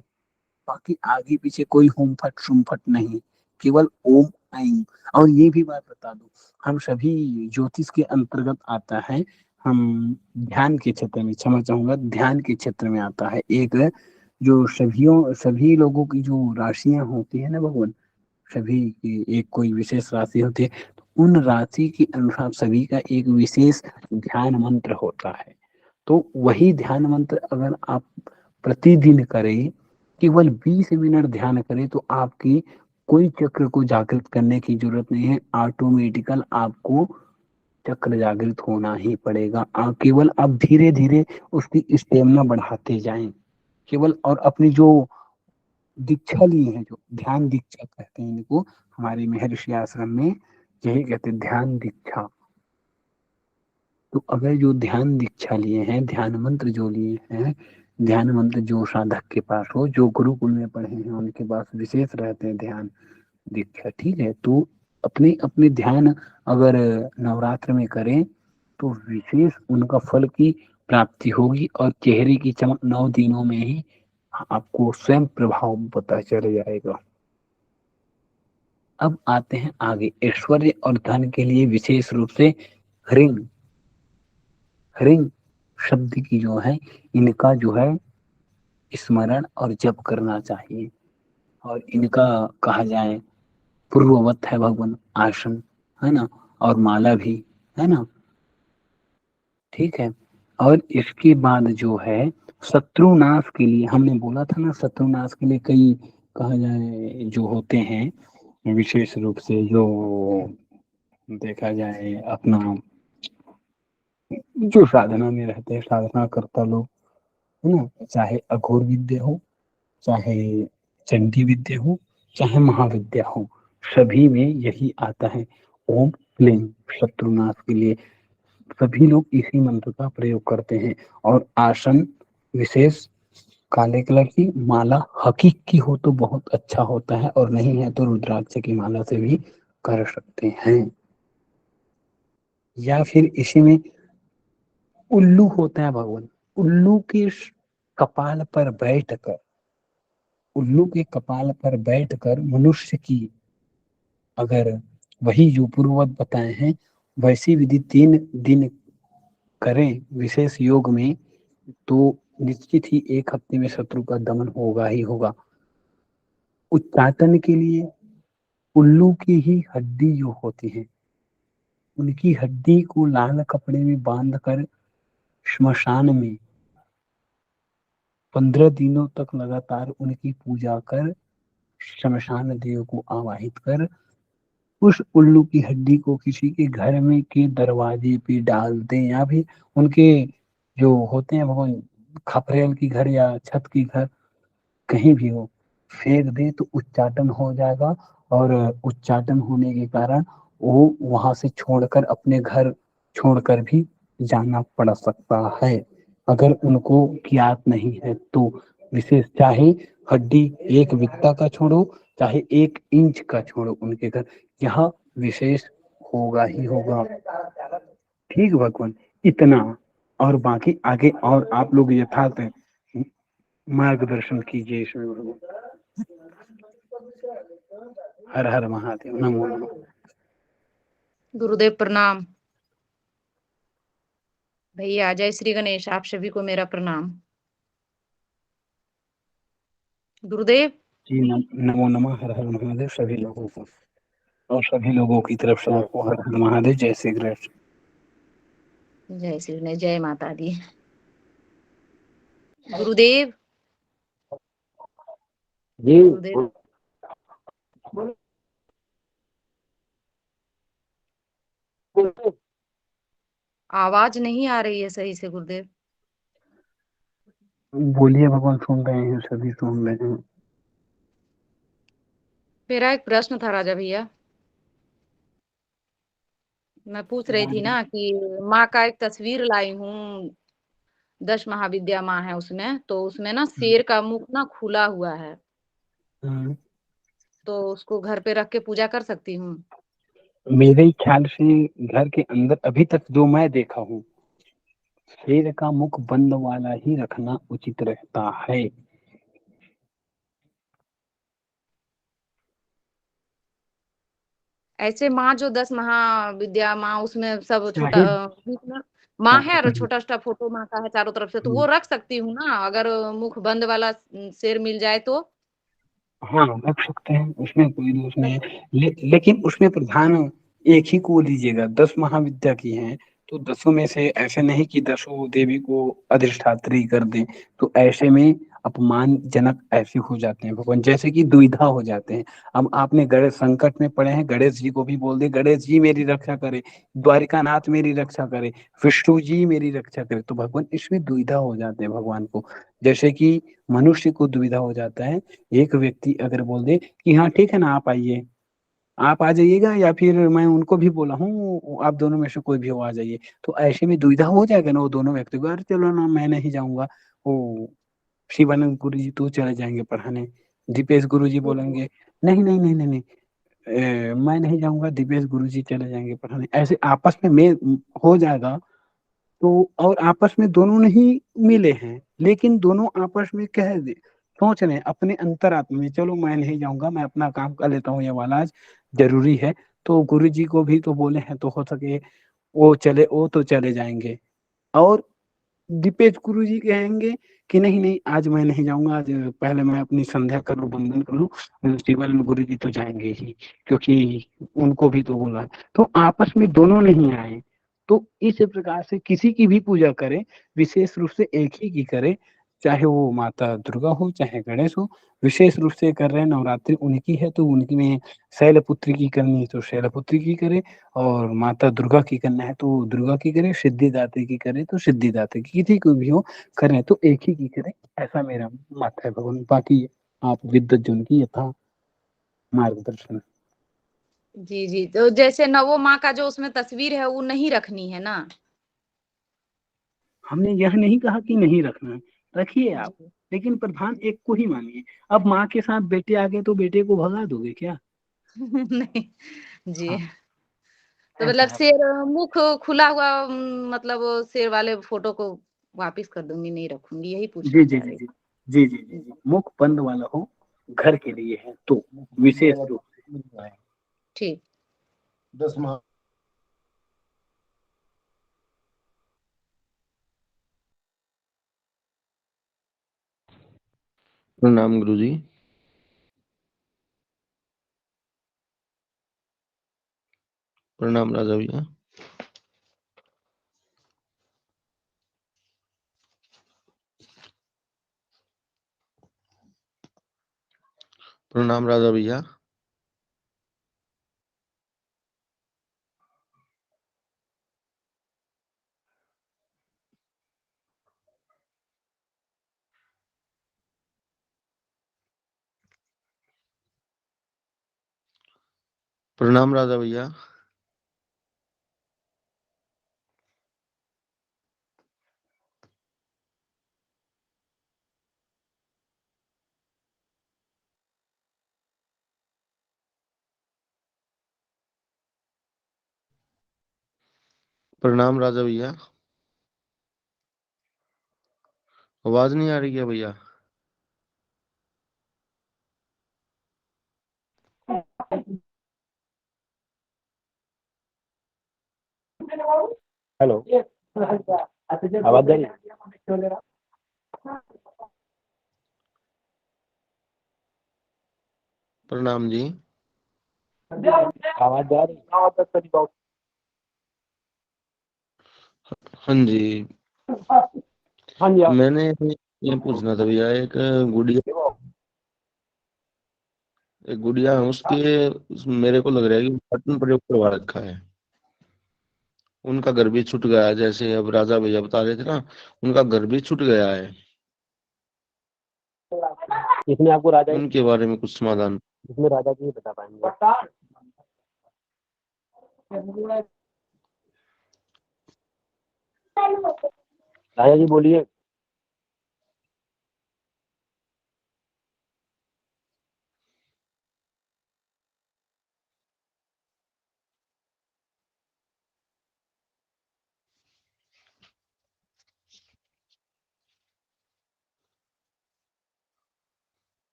Speaker 1: बाकी आगे पीछे कोई होम फट शुम फट नहीं, केवल ओम ऐं। और ये भी बात बता दो, हम सभी ज्योतिष के अंतर्गत आता है, हम ध्यान के क्षेत्र में, क्षमा चाहूंगा, ध्यान के क्षेत्र में आता है एक, जो सभी लोगों की जो राशियां होती है ना भगवान, सभी की एक कोई विशेष राशि होती है, तो उन राशि के अनुसार सभी का एक विशेष ध्यान मंत्र होता है। तो वही ध्यान मंत्र अगर आप प्रतिदिन करें, केवल 20 मिनट ध्यान करें, तो आपकी कोई चक्र को जागृत करने की जरूरत नहीं है, ऑटोमेटिकल आपको चक्र जागृत होना ही पड़ेगा। आप केवल अब धीरे धीरे उसकी स्टेमिना बढ़ाते जाएं, केवल। और अपनी जो दीक्षा ली है, जो ध्यान दीक्षा कहते हैं इनको हमारे महर्षि आश्रम में, यही कहते हैं ध्यान दीक्षा। तो अगर जो ध्यान दीक्षा लिए हैं, ध्यान मंत्र जो लिए हैं, ध्यान मंत्र जो साधक के पास हो, जो गुरुकुल में पढ़े हैं उनके पास विशेष रहते हैं ध्यान दीक्षा, ठीक है। तो अपने अपने ध्यान अगर नवरात्र में करें तो विशेष उनका फल की प्राप्ति होगी, और चेहरे की चमक 9 दिनों में ही आपको स्वयं प्रभाव पता चल जाएगा। अब आते हैं आगे, ऐश्वर्य और धन के लिए विशेष रूप से ह्रीं, ह्रीं शब्द की जो है, इनका जो है स्मरण और जप करना चाहिए। और इनका कहा जाए पूर्ववत है भगवान आसन, है ना, और माला भी, है ना, ठीक है। और इसके बाद जो है शत्रुनाश के लिए, हमने बोला था ना, शत्रुनाश के लिए कई कहा जाए जो होते हैं विशेष रूप से, जो देखा जाए अपना जो साधना में रहते हैं, साधना करता लोग, है ना, चाहे अघोर विद्या हो, चाहे चंडी विद्या हो, चाहे महाविद्या हो, सभी में यही आता है ओम क्लीं, शत्रुनाश के लिए सभी लोग इसी मंत्र का प्रयोग करते हैं। और आसन विशेष काले कलर की, माला हकीक की हो तो बहुत अच्छा होता है, और नहीं है तो रुद्राक्ष की माला से भी कर सकते हैं। या फिर इसी में उल्लू होता है भगवान, उल्लू के कपाल पर बैठकर, उल्लू के कपाल पर बैठकर मनुष्य की अगर वही जो पूर्ववत बताए हैं वैसी विधि 3 दिन करें विशेष योग में, तो निश्चित ही 1 हफ्ते में शत्रु का दमन होगा ही होगा। उच्चाटन के लिए उल्लू की ही हड्डी जो होती है, उनकी हड्डी को लाल कपड़े में बांधकर श्मशान में 15 दिनों तक लगातार उनकी पूजा कर, श्मशान देव को आवाहित कर, उस उल्लू की हड्डी को किसी के घर में के दरवाजे पे डाल दें, या फिर उनके जो होते हैं भगवान खपरेल की घर या छत की घर कहीं भी हो, फेंक दे तो उच्चाटन हो जाएगा। और उच्चाटन होने के कारण वो वहां से छोड़कर अपने घर छोड़कर भी जाना पड़ सकता है, अगर उनको ज्ञात नहीं है तो। विशेष चाहे हड्डी 1 बित्ता का छोड़ो, चाहे 1 इंच का छोड़ो, उनके घर यह विशेष होगा ही होगा। ठीक भगवान, इतना। और बाकी आगे और आप लोग यथार्थ मार्गदर्शन कीजिए इसमें भगवान। हर हर महादेव, नमो नमः।
Speaker 2: गुरुदेव प्रणाम। भैया जय श्री गणेश, आप सभी को मेरा प्रणाम। गुरुदेव
Speaker 1: जी नमो नमः, हर हर महादेव सभी लोगों को, और सभी लोगों की तरफ से आपको हर हर महादेव, जय श्री कृष्ण।
Speaker 2: जय श्री गणेश, जय माता दी। गुरुदेव
Speaker 1: जी
Speaker 2: गुरुदेव आवाज नहीं आ रही है सही से गुरुदेव।
Speaker 1: बोलिए भगवान, सुन रहे हैं, सभी सुन रहे हैं।
Speaker 2: मेरा एक प्रश्न था राजा भैया, मैं पूछ रही थी ना कि माँ का एक तस्वीर लाई हूँ, 10 महाविद्या माँ है उसमें, तो उसमें ना शेर का मुख ना खुला हुआ है, तो उसको घर पे रख के पूजा कर सकती हूँ?
Speaker 1: मेरे ख्याल से घर के अंदर अभी तक जो मैं देखा हूँ, शेर का मुख बंद वाला ही रखना उचित रहता है।
Speaker 2: ऐसे माँ जो 10 महाविद्या माँ उसमें सब छोटा
Speaker 1: चाहे
Speaker 2: बीच में माँ है और छोटा छोटा फोटो माँ का है चारों तरफ से, तो वो रख सकती हूँ ना अगर मुख बंद वाला शेर मिल जाए तो?
Speaker 1: हाँ रख सकते हैं, उसमें कोई दोष नहीं है। लेकिन उसमें प्रधान एक ही को लीजिएगा, 10 महाविद्या की हैं, तो 10 में से ऐसे नहीं कि 10 देवी को अधिष्ठात्री कर दें, तो ऐसे में अपमानजनक ऐसे हो जाते हैं भगवान, जैसे कि दुविधा हो जाते हैं। अब आपने गणेश संकट में पड़े हैं, गणेश जी को भी बोल दे गणेश जी मेरी रक्षा करे, द्वारिकानाथ मेरी रक्षा करे, विष्णु जी मेरी रक्षा करे, तो भगवान इसमें दुविधा हो जाते हैं भगवान को। जैसे कि मनुष्य को दुविधा हो जाता है, एक व्यक्ति अगर बोल दे कि हाँ ठीक है ना, आप आइए, आप आ जाइएगा, या फिर मैं उनको भी बोला हूँ आप दोनों में से कोई भी हो आ जाइए, तो ऐसे में दुविधा हो जाएगा ना वो दोनों व्यक्ति को, अरे चलो ना मैं नहीं जाऊंगा, वो शिवानंद गुरु जी तो चले जाएंगे पढ़ाने, दीपेश गुरु जी बोलेंगे नहीं नहीं नहीं नहीं नहीं, मैं नहीं जाऊंगा, दीपेश गुरु जी चले जाएंगे पढ़ाने, ऐसे आपस में हो जाएगा। तो और आपस में दोनों नहीं मिले हैं, लेकिन दोनों आपस में कह दे सोच रहे हैं अपने अंतरात्मा में, चलो मैं नहीं जाऊंगा, मैं अपना काम कर लेता हूँ, ये वाला आज जरूरी है, तो गुरु जी को भी तो बोले हैं, तो हो सके वो तो चले जाएंगे, और दीपेश गुरु जी कहेंगे कि नहीं नहीं आज मैं नहीं जाऊंगा, आज पहले मैं अपनी संध्या कर लूं, बंधन कर लूं, शिवल गुरु जी तो जाएंगे ही, क्योंकि उनको भी तो बोला है, तो आपस में दोनों नहीं आए। तो इस प्रकार से किसी की भी पूजा करें, विशेष रूप से एक ही की करे, चाहे वो माता दुर्गा हो चाहे गणेश हो, विशेष रूप से कर रहे हैं नवरात्रि उनकी है, तो उनकी में शैलपुत्री की करनी है तो शैलपुत्री की करे, और माता दुर्गा की करना है तो दुर्गा की करे, सिद्धिदात्री की करे तो सिद्धिदात्री की, किसी को भी हो करें तो एक ही की करें, ऐसा मेरा मत है भगवान। बाकी आप विद्वत जन की यथा मार्गदर्शन।
Speaker 2: जी जी, तो जैसे नवो माँ का जो उसमें तस्वीर है वो नहीं रखनी है ना?
Speaker 1: हमने यह नहीं कहा कि नहीं रखना है, रखिए आप,
Speaker 2: जी
Speaker 1: लेकिन प्रधान एक को ही मानिए। अब माँ के साथ बेटे आ गए तो बेटे को भगा दोगे क्या?
Speaker 2: नहीं जी,
Speaker 1: हाँ
Speaker 2: तो
Speaker 1: ऐसा
Speaker 2: मतलब
Speaker 1: है।
Speaker 2: शेर मुख खुला हुआ मतलब शेर वाले फोटो को वापिस कर दूंगी, नहीं रखूंगी, यही
Speaker 1: जी
Speaker 2: पूछना
Speaker 1: जी
Speaker 2: चाह
Speaker 1: जी
Speaker 2: रही
Speaker 1: जी जी जी जी जी, मुख बंद वाला हो, घर के लिए है तो विशेष रूप से।
Speaker 2: ठीक।
Speaker 3: 10 माह
Speaker 4: प्रणाम गुरुजी। प्रणाम राजा भैया। प्रणाम राजा भैया। प्रणाम राजा भैया। प्रणाम राजा भैया। आवाज नहीं आ रही है भैया?
Speaker 1: हेलो, आवाज आ रही है?
Speaker 4: प्रणाम जी।
Speaker 1: आवाज आ रही है?
Speaker 4: हाँ जी।
Speaker 1: हाँ जी
Speaker 4: मैंने ये पूछना था भैया, एक गुड़िया है मेरे को लग रहा है कि बटन प्रयोग करवा रखा है। उनका घर भी छूट गया है, जैसे अब राजा भैया बता रहे थे ना, उनका घर भी छूट गया है।
Speaker 1: इसमें आपको राजा
Speaker 4: उनके बारे में कुछ समाधान।
Speaker 1: इसमें राजा जी बता पाएंगे। राजा जी बोलिए।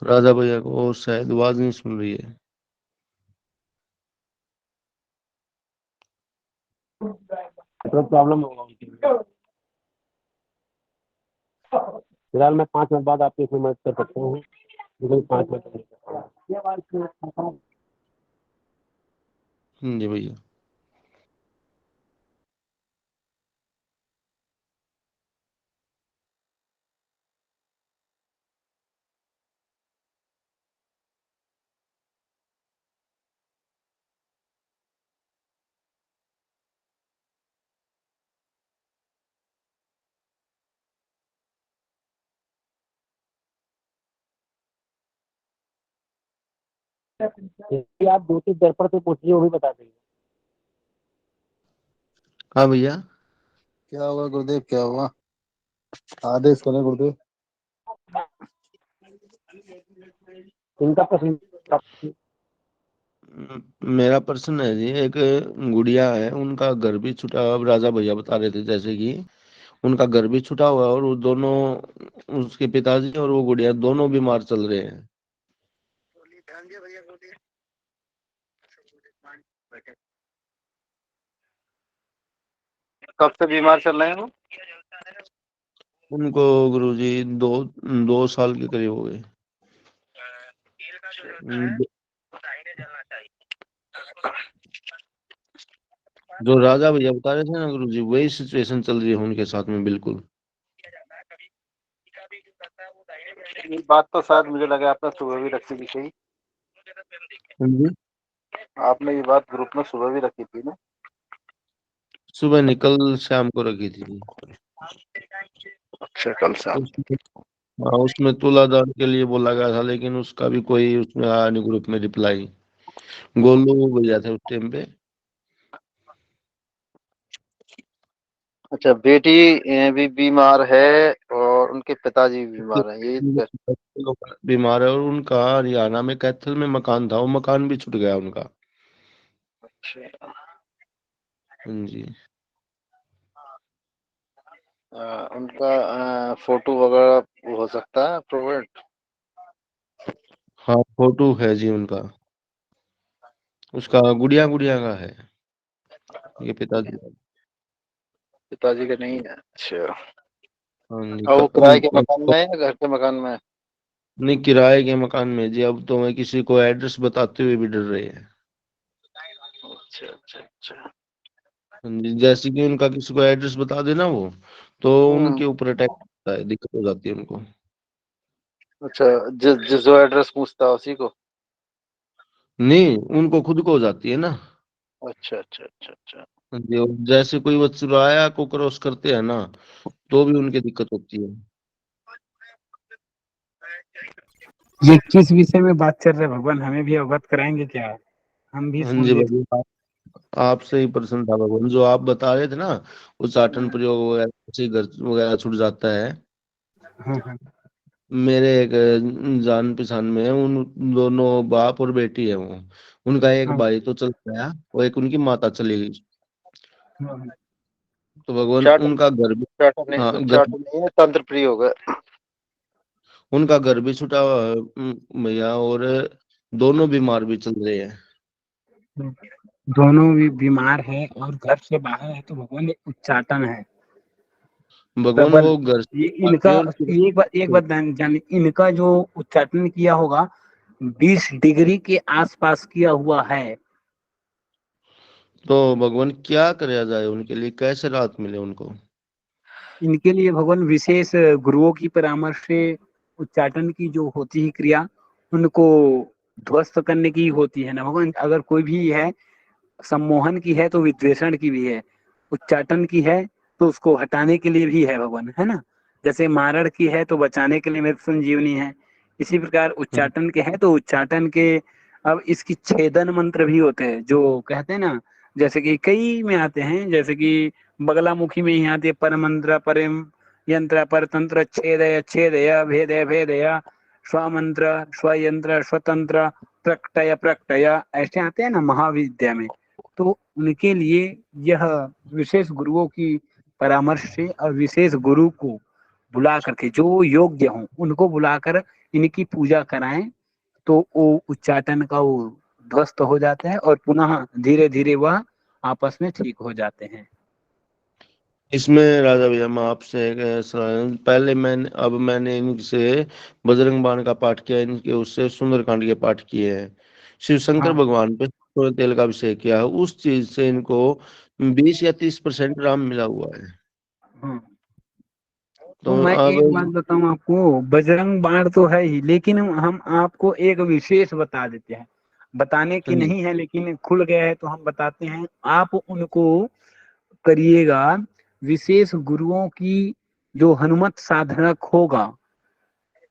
Speaker 4: राजा भैया को शायद आवाज नहीं सुन रही है।
Speaker 1: प्रॉब्लम होगा उनकी। फिलहाल मैं 5 मिनट बाद आपकी इसमें मदद कर सकता हूँ, लेकिन 5 मिनट नहीं कर पाऊंगा।
Speaker 4: जी भैया।
Speaker 1: ये आप 2-3 दर्पण से पूछिए, वो भी बता देंगे।
Speaker 4: हाँ भैया।
Speaker 3: क्या हुआ गुरुदेव, क्या हुआ? आदेश करें गुरुदेव।
Speaker 1: इनका प्रश्न
Speaker 4: मेरा प्रश्न है जी, एक गुड़िया है, उनका घर भी छुटा, अब राजा भैया बता रहे थे जैसे कि उनका घर भी छुटा हुआ है और वो दोनों, उसके पिताजी और वो गुड़िया दोनों बीमार चल रहे हैं।
Speaker 3: कब से बीमार चल रहे हैं वो?
Speaker 4: उनको गुरुजी 2 साल के करीब हो गए। जो राजा भैया बता रहे थे ना गुरुजी, वही सिचुएशन चल रही है उनके साथ में बिल्कुल।
Speaker 3: ये बात तो शायद मुझे लगा आपने सुबह भी रखी थी कहीं।
Speaker 4: हाँ जी।
Speaker 3: आपने ये बात ग्रुप में सुबह भी रखी थी ना?
Speaker 4: सुबह निकल शाम को रखी थी।
Speaker 3: अच्छा, कल शाम।
Speaker 4: उसमें हाँ, उसमें तुलादान के लिए बोला गया था, लेकिन उसका भी कोई उसमें आया नहीं ग्रुप में रिप्लाई। गोलू भैया थे उस टाइम पे।
Speaker 3: अच्छा, बेटी भी बीमार है और उनके पिताजी भी बीमार हैं, यही तो।
Speaker 4: बीमार है और उनका हरियाणा में कैथल में मकान था, वो मकान भी छूट गया उनका।
Speaker 3: अच्छा।
Speaker 4: हाँ जी।
Speaker 3: उनका फोटो वगैरह हो सकता है प्रोवाइड?
Speaker 4: हाँ फोटो है जी उनका, उसका गुड़िया गुड़िया का है, ये पिताजी का।
Speaker 3: पिताजी का नहीं है? अच्छा।
Speaker 4: हाँ जी
Speaker 3: और वो किराए के मकान में है या घर के मकान में है?
Speaker 4: नहीं किराए के मकान में जी। अब तो मैं किसी को एड्रेस बताते हुए भी डर रहे हैं।
Speaker 3: अच्छा अच्छा अच्छा।
Speaker 4: हाँ जी, जैसे कि उनका किसी को एड्रेस बता देना वो, तो उनके ऊपर अटैक होता है, दिक्कत हो जाती है उनको।
Speaker 3: अच्छा, जिस जो एड्रेस पूछता है उसी को?
Speaker 4: नहीं उनको खुद को हो जाती है ना।
Speaker 3: अच्छा अच्छा अच्छा अच्छा।
Speaker 4: हाँ जी, और जैसे कोई वो चुराया को क्रॉस करते हैं ना, तो भी उनकी दिक्कत होती है।
Speaker 1: ये किस विषय में बात चल रहे हैं भगवान, हमें भी अवगत कराएंगे क्या? हम भी
Speaker 4: हाँ
Speaker 1: सुन
Speaker 4: जी
Speaker 1: लेते।
Speaker 4: भगवान, आपसे ही प्रसन्न था भगवान, जो आप बता रहे थे ना, उच्चाटन प्रयोग वगैरह से घर वगैरह छूट जाता है।
Speaker 1: हाँ हाँ
Speaker 4: मेरे एक जान पहचान में है, उन दोनों बाप और बेटी है वो। उनका एक
Speaker 1: हाँ
Speaker 4: भाई तो चल गया और एक उनकी माता चली गई।
Speaker 1: हाँ।
Speaker 4: तो भगवान
Speaker 3: उच्चाटन
Speaker 4: उनका घर भी,
Speaker 3: उच्चाटन नहीं,
Speaker 4: हाँ घर,
Speaker 3: उच्चाटन नहीं है, तंत्र प्रयोग है।
Speaker 4: उनका घर भी छूटा हुआ है, भैया, और दोनों बीमार भी चल रहे हैं।
Speaker 1: दोनों भी बीमार है और घर से बाहर है, तो भगवान ये उच्चाटन है
Speaker 4: भगवान
Speaker 1: प्रबल।
Speaker 4: वो घर से
Speaker 1: ये इनका,
Speaker 4: आके और
Speaker 1: एक बात जाने, इनका जो उच्चाटन किया होगा 20 डिग्री के आसपास किया हुआ है।
Speaker 4: तो भगवान क्या कराया जाए उनके लिए, कैसे राहत मिले उनको?
Speaker 1: इनके लिए भगवान विशेष गुरुओं की परामर्श से उच्चाटन की जो होती है क्रिया, उनको ध्वस्त करने की होती है ना भगवान। अगर कोई भी है, सम्मोहन की है तो विद्वेषण की भी है, उच्चाटन की है तो उसको हटाने के लिए भी है भगवान, है ना। जैसे मारण की है तो बचाने के लिए मृत संजीवनी है, इसी प्रकार
Speaker 4: हम्म,
Speaker 1: उच्चाटन के है तो उच्चाटन के। अब इसकी छेदन मंत्र भी होते हैं जो कहते हैं ना, जैसे कि कई में आते हैं, जैसे कि बगलामुखी में ही आती है, पर मंत्र परिम यंत्र पर तंत्र छेदय छेदय भेदय भेदय स्वमंत्र स्वयंत्र स्वतंत्र प्रकटय प्रकटय, ऐसे आते हैं ना महाविद्या में। तो उनके लिए यह विशेष गुरुओं की परामर्श से और विशेष गुरु को बुला करके, जो योग्य हों उनको बुलाकर इनकी पूजा कराएं, तो वो उच्चाटन का वो ध्वस्त हो जाता है और पुनः धीरे धीरे वह आपस में ठीक हो जाते हैं।
Speaker 4: इसमें राजा भैया मैं आपसे एक पहले मैंने, अब मैंने इनसे बजरंग बाण का पाठ किया, इनके उससे सुंदरकांड के पाठ किए हैं। शिव शंकर
Speaker 1: हाँ
Speaker 4: भगवान पे थोड़े तेल का अभिषेक किया है, उस चीज से इनको 20 या 30% राम मिला हुआ है।
Speaker 1: हाँ। तो
Speaker 4: तो
Speaker 1: मैं
Speaker 4: अब,
Speaker 1: एक बात बताऊं आपको, बजरंग बाण तो है ही, लेकिन हम आपको एक विशेष बता देते हैं। बताने की
Speaker 4: हाँ जी,
Speaker 1: नहीं है लेकिन खुल गया है तो हम बताते हैं। आप उनको करिएगा, विशेष गुरुओं की जो हनुमत साधक होगा,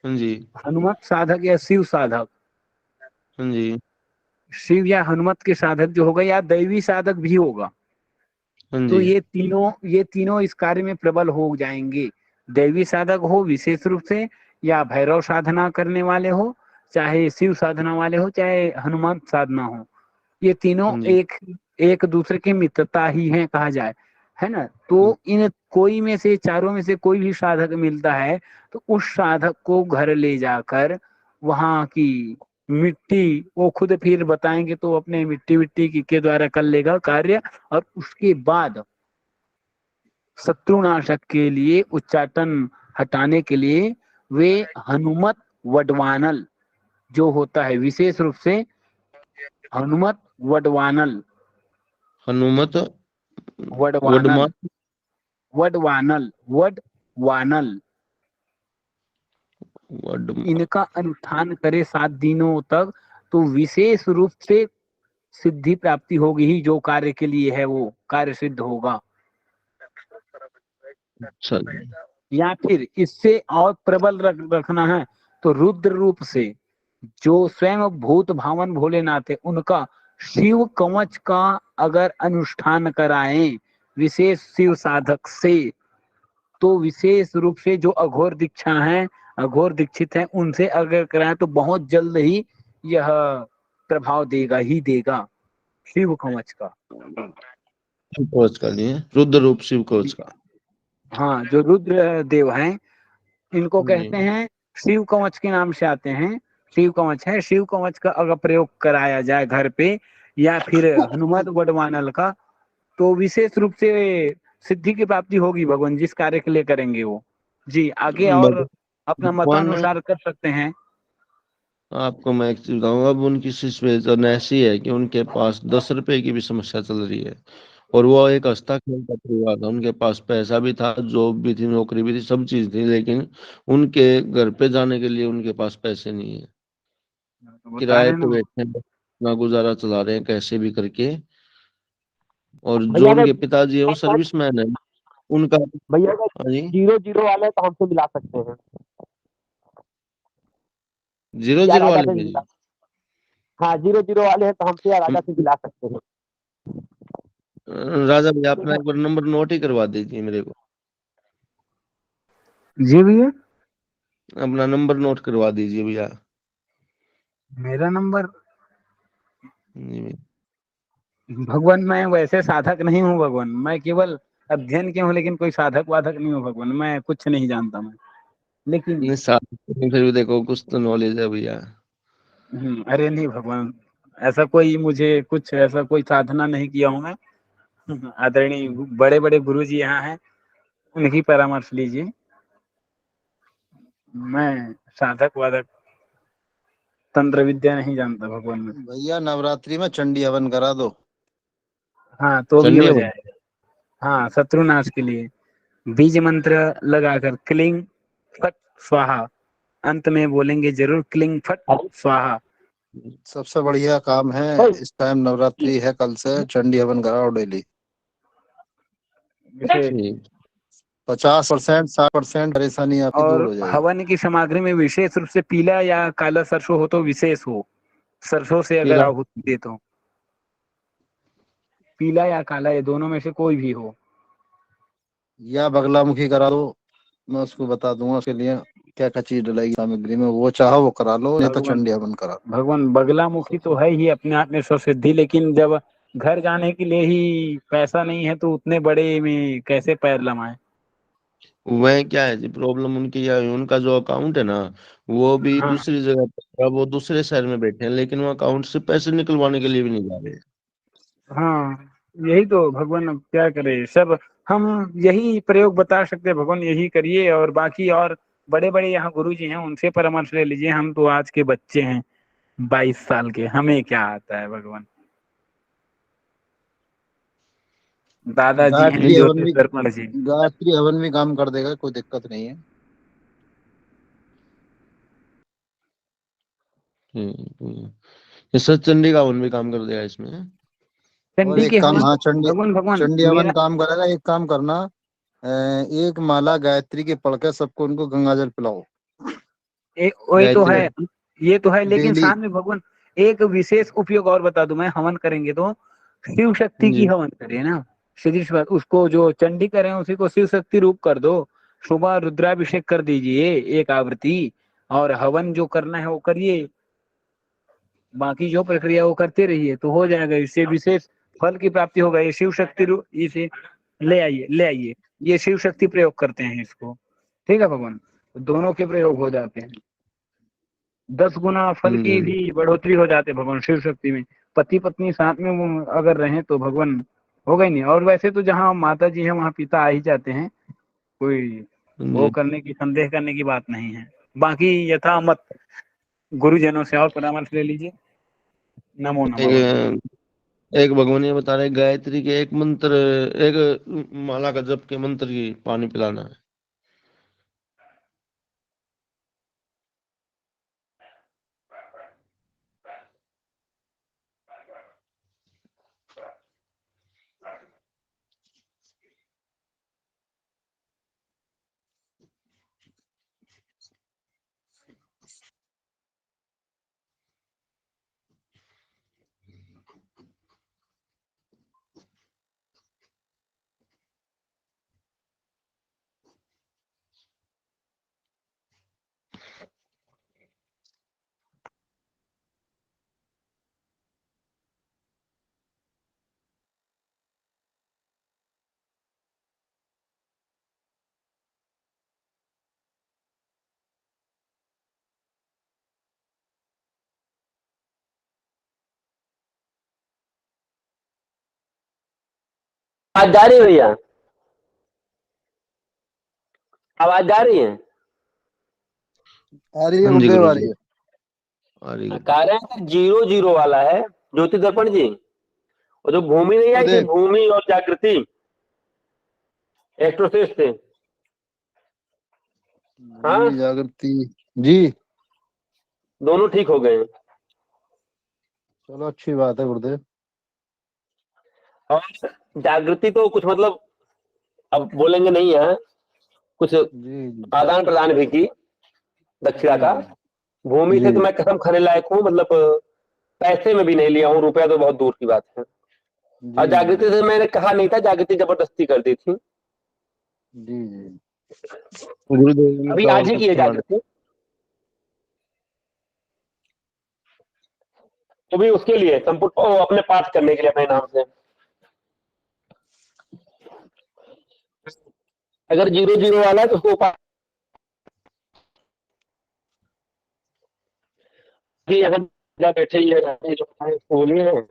Speaker 4: हाँ जी,
Speaker 1: हनुमत साधक या शिव साधक,
Speaker 4: हाँ जी,
Speaker 1: शिव या हनुमत के साधक जो होगा या दैवी साधक भी होगा,
Speaker 4: हाँ
Speaker 1: तो
Speaker 4: जी,
Speaker 1: ये तीनों इस कार्य में प्रबल हो जाएंगे। दैवी साधक हो विशेष रूप से, या भैरव साधना करने वाले हो, चाहे शिव साधना वाले हो, चाहे हनुमान साधना हो, ये तीनों
Speaker 4: हाँ जी,
Speaker 1: एक एक दूसरे की मित्रता ही है कहा जाए, है ना। तो इन कोई में से, चारों में से कोई भी साधक मिलता है तो उस साधक को घर ले जाकर वहां की मिट्टी, वो खुद फिर बताएंगे तो अपने मिट्टी मिट्टी के द्वारा कर लेगा कार्य। और उसके बाद शत्रुनाशक के लिए, उच्चाटन हटाने के लिए, वे हनुमत वडवानल जो होता है विशेष रूप से, हनुमत वडवानल,
Speaker 4: हनुमत
Speaker 1: वडवानल,
Speaker 4: वडमा
Speaker 1: वडवानल, वडवानल,
Speaker 4: वडमा
Speaker 1: इनका अनुष्ठान करे 7 दिनों तक, तो विशेष रूप से सिद्धि प्राप्ति होगी ही, जो कार्य के लिए है वो कार्य सिद्ध होगा।
Speaker 4: अच्छा जी,
Speaker 1: या फिर इससे और प्रबल रखना है तो रुद्र रूप से, जो स्वयं भूत भावन भोलेनाथ है, उनका शिव कवच का अगर अनुष्ठान कराएं विशेष शिव साधक से, तो विशेष रूप से जो अघोर दीक्षा है, अघोर दीक्षित है, उनसे अगर कराएं तो बहुत जल्द ही यह प्रभाव देगा ही देगा शिव कवच का।
Speaker 4: शिव कवच का लिए रुद्र रूप शिव कवच का।
Speaker 1: हाँ, जो रुद्र देव हैं, इनको
Speaker 4: जी
Speaker 1: कहते हैं शिव कवच के नाम से आते हैं। शिव कवच है, शिव कवच का अगर प्रयोग कराया जाए घर पे या फिर हनुमत बड़वानल का, तो विशेष रूप से सिद्धि की प्राप्ति होगी भगवान, जिस कार्य के लिए करेंगे वो। जी, आगे और अपना
Speaker 4: भगवान,
Speaker 1: मतानुसार कर सकते हैं।
Speaker 4: आपको मैं एक चीज बताऊंगा। अब उनकी सिचुएशन ऐसी है कि उनके पास 10 रुपए की भी समस्या चल रही है, और वो एक हंसता खेलता परिवार था। उनके पास पैसा भी था, जॉब भी थी, नौकरी भी थी, सब चीज थी, लेकिन उनके घर पे जाने के लिए उनके पास पैसे नहीं है।
Speaker 1: तो बता
Speaker 4: किराए
Speaker 1: रहे हैं
Speaker 4: पे
Speaker 1: ना
Speaker 4: बैठे हैं, अपना गुजारा चला रहे हैं कैसे भी करके। और जो
Speaker 1: भैया। अगर
Speaker 4: उनके पिताजी है वो सर्विसमैन है उनका।
Speaker 1: भैया अगर
Speaker 4: हाँ जी।
Speaker 1: 0-0 वाले तो हमसे मिला सकते हैं।
Speaker 4: जीरो
Speaker 1: या
Speaker 4: जीरो
Speaker 1: राजा
Speaker 4: वाले
Speaker 1: से भी
Speaker 4: पे
Speaker 1: मिला।
Speaker 4: जी।
Speaker 1: हाँ, 0-0 वाले हैं तो हमसे या राजा से मिला सकते हैं।
Speaker 4: राजा भैया अपना एक बार नंबर नोट ही करवा दीजिए मेरे को।
Speaker 1: जी भैया,
Speaker 4: अपना नंबर नोट करवा दीजिए भैया।
Speaker 1: मेरा नंबर।
Speaker 4: जी।
Speaker 1: भगवान, मैं वैसे साधक नहीं हूँ भगवान, मैं केवल अध्ययन के हूँ, लेकिन कोई साधक वाधक नहीं हूँ भगवान, मैं कुछ नहीं जानता मैं। लेकिन
Speaker 4: नहीं साथ में फिर भी देखो कुछ तो नॉलेज है भैया।
Speaker 1: अरे नहीं भगवान, ऐसा कोई मुझे कुछ ऐसा कोई साधना नहीं किया हूँ मैं। आदरणीय बड़े बड़े गुरु जी यहाँ हैं, उनकी परामर्श लीजिए। मैं साधक वाधक तंत्र विद्या नहीं जानता भगवान में।
Speaker 3: भैया नवरात्रि में चंडी हवन करा दो।
Speaker 1: हाँ, तो भी
Speaker 4: चंडी
Speaker 1: हो
Speaker 4: हवन।
Speaker 1: जाएगा। हाँ, शत्रुनाश के लिए बीज मंत्र लगाकर क्लिंग फट स्वाहा, अंत में बोलेंगे जरूर क्लिंग फट स्वाहा।
Speaker 3: सबसे बढ़िया काम है, इस टाइम नवरात्रि है, कल से चंडी हवन कराओ डेली।
Speaker 1: जैसे,
Speaker 4: ठीक।
Speaker 3: 50% 60% परेशानी आपकी दूर
Speaker 1: और
Speaker 3: हो जाएगी।
Speaker 1: हवन की सामग्री में विशेष रूप से पीला या काला सरसों हो तो विशेष हो। सरसों से अगर
Speaker 4: पीला।
Speaker 1: आहुति दे तो पीला या काला, ये दोनों में से कोई भी हो।
Speaker 3: या बगलामुखी करा दो, मैं उसको बता दूंगा उसके लिए क्या क्या चीज डलेगी सामग्री में, वो चाहो वो करा लो, नहीं तो
Speaker 1: भगवान,
Speaker 3: चंडी हवन करा लो।
Speaker 1: भगवान बगलामुखी तो है ही अपने आप में स्वसिद्धि, लेकिन जब घर जाने के लिए ही पैसा नहीं है तो उतने बड़े में कैसे पैर लमाए।
Speaker 4: वह क्या है जी प्रॉब्लम उनकी, या उनका जो अकाउंट है ना, वो भी
Speaker 1: हाँ
Speaker 4: दूसरी जगह पर है। वो दूसरे शहर में बैठे हैं, लेकिन वो अकाउंट से पैसे निकलवाने के लिए भी नहीं जा रहे।
Speaker 1: हाँ, यही तो भगवान, अब क्या करे सब। हम यही प्रयोग बता सकते हैं भगवान, यही करिए। और बाकी और बड़े बड़े यहाँ गुरु जी हैं, उनसे परामर्श ले लीजिए। हम तो आज के बच्चे हैं, 22 साल के, हमें क्या आता है भगवान। दादाजी हैं
Speaker 3: गायत्री हवन भी,
Speaker 1: ज्योतिष दर्पण जी।
Speaker 3: गायत्री हवन भी काम कर देगा, कोई दिक्कत नहीं है।
Speaker 4: ये सच चंडी का हवन भी काम कर देगा इसमें।
Speaker 3: और
Speaker 1: चंडी
Speaker 3: एक
Speaker 1: के
Speaker 3: काम,
Speaker 1: हवन,
Speaker 3: हाँ चंडी,
Speaker 1: भगवान भगवान
Speaker 3: चंडी
Speaker 1: मेरा।
Speaker 3: हवन काम करेगा। एक काम करना, एक माला गायत्री की पढ़ के सबको उनको गंगाजल पिलाओ
Speaker 1: वही तो
Speaker 4: गायत्री।
Speaker 1: है, ये तो है, लेकिन
Speaker 3: डेली।
Speaker 1: साथ में भगवान एक विशेष उपयोग और बता दूं मैं। हवन करेंगे तो शिव शक्ति की
Speaker 4: जी।
Speaker 1: हवन करें ना। सीधी सी बात, उसको जो चंडी करें उसी को शिव शक्ति रूप कर दो। सुबह रुद्राभिषेक कर दीजिए, एक आवृत्ति, और हवन जो करना है वो करिए। बाकी जो प्रक्रिया वो करते रहिए तो हो जाएगा, इससे विशेष फल की प्राप्ति होगा। ये शिव शक्ति इसे ले आइए, ले आइए। ये शिव शक्ति प्रयोग करते हैं इसको, ठीक है भगवान। दोनों के प्रयोग हो जाते हैं, 10 गुना फल की
Speaker 4: जी।
Speaker 1: भी बढ़ोतरी हो जाते भगवान शिव शक्ति में। पति पत्नी साथ में वो अगर रहें तो भगवान होगा ही नहीं। और वैसे तो जहाँ माता जी है वहाँ पिता आ ही जाते हैं, कोई वो
Speaker 4: जी।
Speaker 1: करने की, संदेह करने की बात नहीं है। बाकी यथा मत गुरुजनों से और परामर्श ले लीजिए। नमो नमः भगवान।
Speaker 4: एक एक भगवान ये बता रहे गायत्री के एक मंत्र, एक माला का जप के मंत्र की पानी पिलाना है।
Speaker 5: आवाज जा रही है भैया? आवाज जा रही है?
Speaker 3: आ रही है
Speaker 4: हाँ जी
Speaker 3: गुरुदेव,
Speaker 4: गुरु
Speaker 3: आ
Speaker 4: जी,
Speaker 3: रही है।
Speaker 4: आ रही गुरु
Speaker 5: कह
Speaker 4: जी।
Speaker 5: रहे हैं कि 0 0 वाला है ज्योति दर्पण जी। और जो भूमि नहीं आई थी,
Speaker 3: गुरुदेव,
Speaker 5: भूमि और जागृति एस्ट्रोसिस से, हाँ,
Speaker 3: भूमि जागृति। जी,
Speaker 5: दोनों ठीक हो गए हैं।
Speaker 3: चलो अच्छी बात है गुरुदेव।
Speaker 5: और जागृति तो कुछ मतलब अब बोलेंगे नहीं है, कुछ
Speaker 3: जी जी
Speaker 5: आदान प्रदान भी की दक्षिणा
Speaker 3: जी
Speaker 5: का।
Speaker 3: जी
Speaker 5: भूमि से तो
Speaker 3: जी
Speaker 5: मैं कसम खाने लायक हूँ, मतलब पैसे में भी नहीं लिया हूँ, रुपया तो बहुत दूर की बात है। और
Speaker 3: जी
Speaker 5: जागृति से मैंने कहा नहीं था, जागृति जबरदस्ती कर दी थी।
Speaker 3: जी जी।
Speaker 4: गुरुदेव
Speaker 5: अभी
Speaker 4: इनका
Speaker 5: आज
Speaker 4: और
Speaker 5: ही की
Speaker 4: कुछ
Speaker 5: है
Speaker 4: समाधान।
Speaker 5: जागृति, तो भी उसके लिए संपुट अपने पाठ करने के लिए अपने नाम से। अगर 0 0 वाला है तो उसको अगर जा बैठे ही है जो खाए उसको बोलिए है।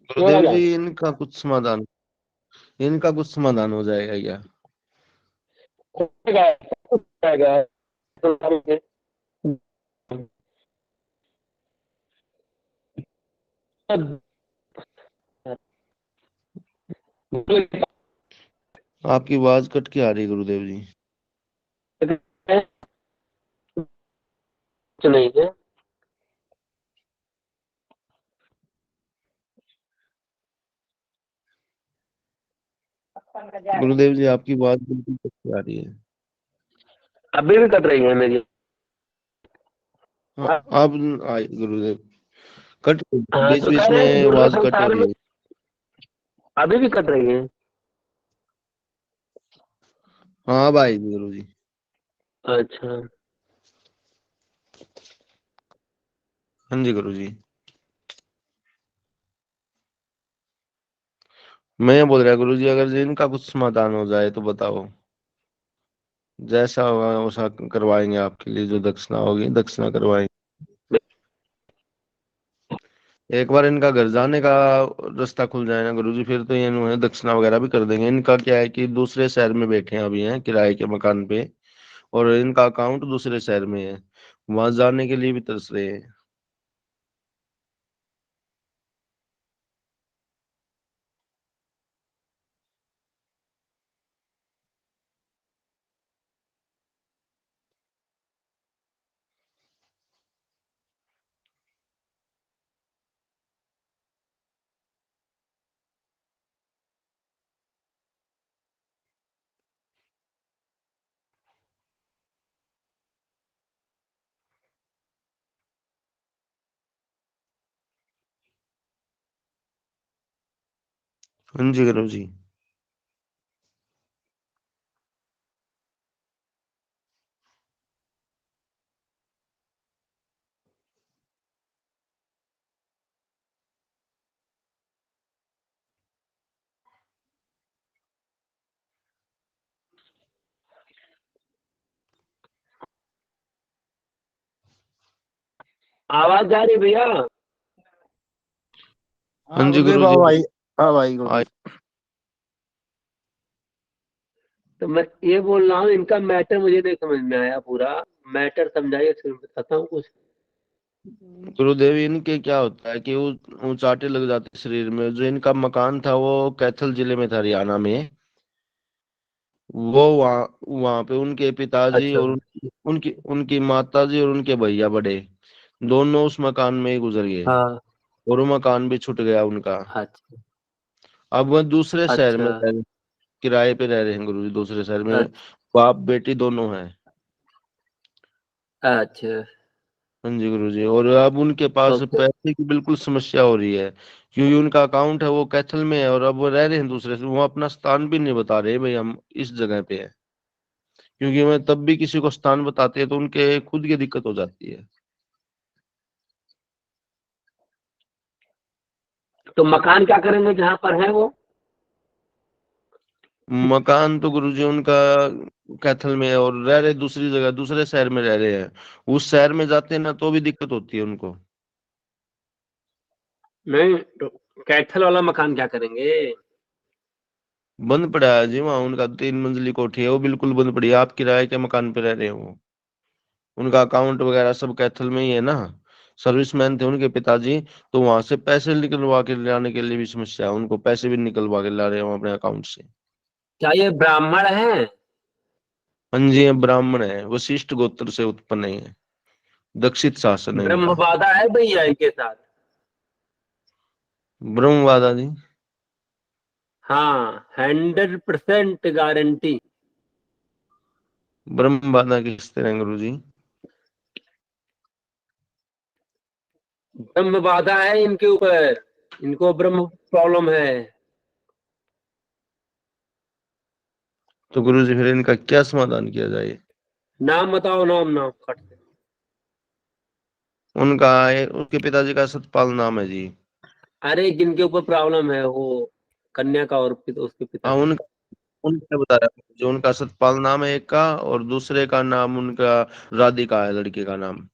Speaker 5: क्यों
Speaker 4: गुरुदेव
Speaker 5: राजा?
Speaker 4: जी इनका कुछ समाधान हो जाएगा क्या? आपकी आवाज कट के आ रही है गुरुदेव जी।
Speaker 5: कुछ नहीं है।
Speaker 4: गुरुदेव जी आपकी आवाज बिल्कुल कट के आ रही है।
Speaker 5: अभी भी कट रही है मेरी।
Speaker 4: हाँ, अब आई गुरुदेव। कट
Speaker 5: हाँ,
Speaker 4: बीच
Speaker 5: तो कह
Speaker 4: बीच
Speaker 5: रहे हैं कि
Speaker 4: में
Speaker 5: दुर्लभ
Speaker 4: आवाज कट हो
Speaker 5: संसार
Speaker 4: रही
Speaker 5: में
Speaker 4: है।
Speaker 5: अभी भी कट रही है।
Speaker 4: हाँ अब आई गुरु जी।
Speaker 5: अच्छा,
Speaker 4: हाँ जी गुरु जी। मैं ये बोल रहा गुरु जी, अगर इनका कुछ समाधान हो जाए तो बताओ। जैसा होगा वैसा करवाएंगे आपके लिए, जो दक्षिणा होगी दक्षिणा करवाएंगे। एक बार इनका घर जाने का रास्ता खुल जाए ना गुरु जी, फिर तो ये इन्होंने दक्षिणा वगैरह भी कर देंगे। इनका क्या है कि दूसरे शहर में बैठे हैं अभी, हैं किराए के मकान पे, और इनका अकाउंट दूसरे शहर में है। वहां जाने के लिए भी तरस रहे हैं। हाँ जी गुरु जी।
Speaker 5: आवाज जा रही है भैया?
Speaker 3: हाँ
Speaker 4: हाँ जी
Speaker 3: गुरुदेव,
Speaker 4: गुरु जी।
Speaker 3: आओ भाई। हाँ भाई
Speaker 4: आ-
Speaker 3: गुरुदेव।
Speaker 5: तो मैं ये बोल रहा हूँ, इनका मैटर मुझे नहीं समझ में आया पूरा। मैटर समझाइए, फिर बताता हूँ कुछ।
Speaker 4: गुरुदेव इनके क्या होता है कि वो चाटे लग जाते हैं शरीर में। जो इनका मकान था वो कैथल जिले में था, हरियाणा में। वो वहाँ वहाँ पे उनके पिताजी
Speaker 5: अच्छा,
Speaker 4: और उनकी उनकी माताजी और उनके भैया बड़े दोनों उस मकान में ही गुजर गए।
Speaker 5: हाँ,
Speaker 4: और वो मकान भी छूट गया उनका।
Speaker 5: अच्छा,
Speaker 4: अब वह दूसरे शहर
Speaker 5: अच्छा,
Speaker 4: में किराए पे रह रहे हैं गुरु जी, दूसरे शहर में।
Speaker 5: अच्छा,
Speaker 4: बाप बेटी दोनों हैं।
Speaker 5: अच्छा।
Speaker 4: हाँ जी गुरु जी। और अब उनके पास
Speaker 5: तो
Speaker 4: पैसे की बिल्कुल समस्या हो रही है, क्योंकि उनका अकाउंट है वो कैथल में है, और अब वो रह रहे हैं दूसरे से। वो अपना स्थान भी नहीं बता रहे भाई हम इस जगह पे है। क्योंकि मैं तब भी किसी को स्थान बताते हैं तो उनके खुद की दिक्कत हो जाती है।
Speaker 5: मकान क्या करेंगे जहां पर है वो?
Speaker 4: मकान तो गुरुजी उनका कैथल में है, और रह रहे दूसरी जगह, दूसरे शहर में रह रहे हैं। उस शहर में जाते हैं ना तो भी दिक्कत होती है उनको।
Speaker 5: नहीं तो कैथल वाला मकान क्या करेंगे?
Speaker 4: बंद पड़ा है जी वहाँ, उनका 3 मंजिली कोठी है, वो बिल्कुल बंद पड़ी है। आप किराए के मकान पे रह रहे हो। उनका अकाउंट वगैरह सब कैथल में ही है ना। सर्विसमैन थे उनके पिताजी, तो वहां से पैसे निकलवा के लाने के लिए भी समस्या है उनको, पैसे भी निकलवा के ला रहे हो अपने अकाउंट से।
Speaker 5: क्या ये ब्राह्मण है?
Speaker 4: हाँ जी, ये ब्राह्मण है, वशिष्ठ गोत्र से उत्पन्न है, दक्षित शासन है इनका।
Speaker 5: ब्रह्मवादा है भैया इनके साथ?
Speaker 4: ब्रह्मवादा जी।
Speaker 5: हाँ, 100% गारंटी।
Speaker 4: ब्रह्मवादा किस तरह गुरु जी?
Speaker 5: ब्रह्मवादा है इनके ऊपर, इनको ब्रह्म प्रॉब्लम है।
Speaker 4: तो गुरु जी फिर इनका क्या समाधान किया जाए?
Speaker 5: नाम बताओ, नाम नाम खट से।
Speaker 4: उनके पिताजी का सतपाल नाम है जी।
Speaker 5: अरे जिनके ऊपर प्रॉब्लम है वो कन्या का और उसके पिता
Speaker 4: हाँ,
Speaker 5: का।
Speaker 4: उनका बता रहा हूँ, जो उनका सतपाल नाम है एक का, और दूसरे का नाम उनका राधिका है, लड़की का नाम।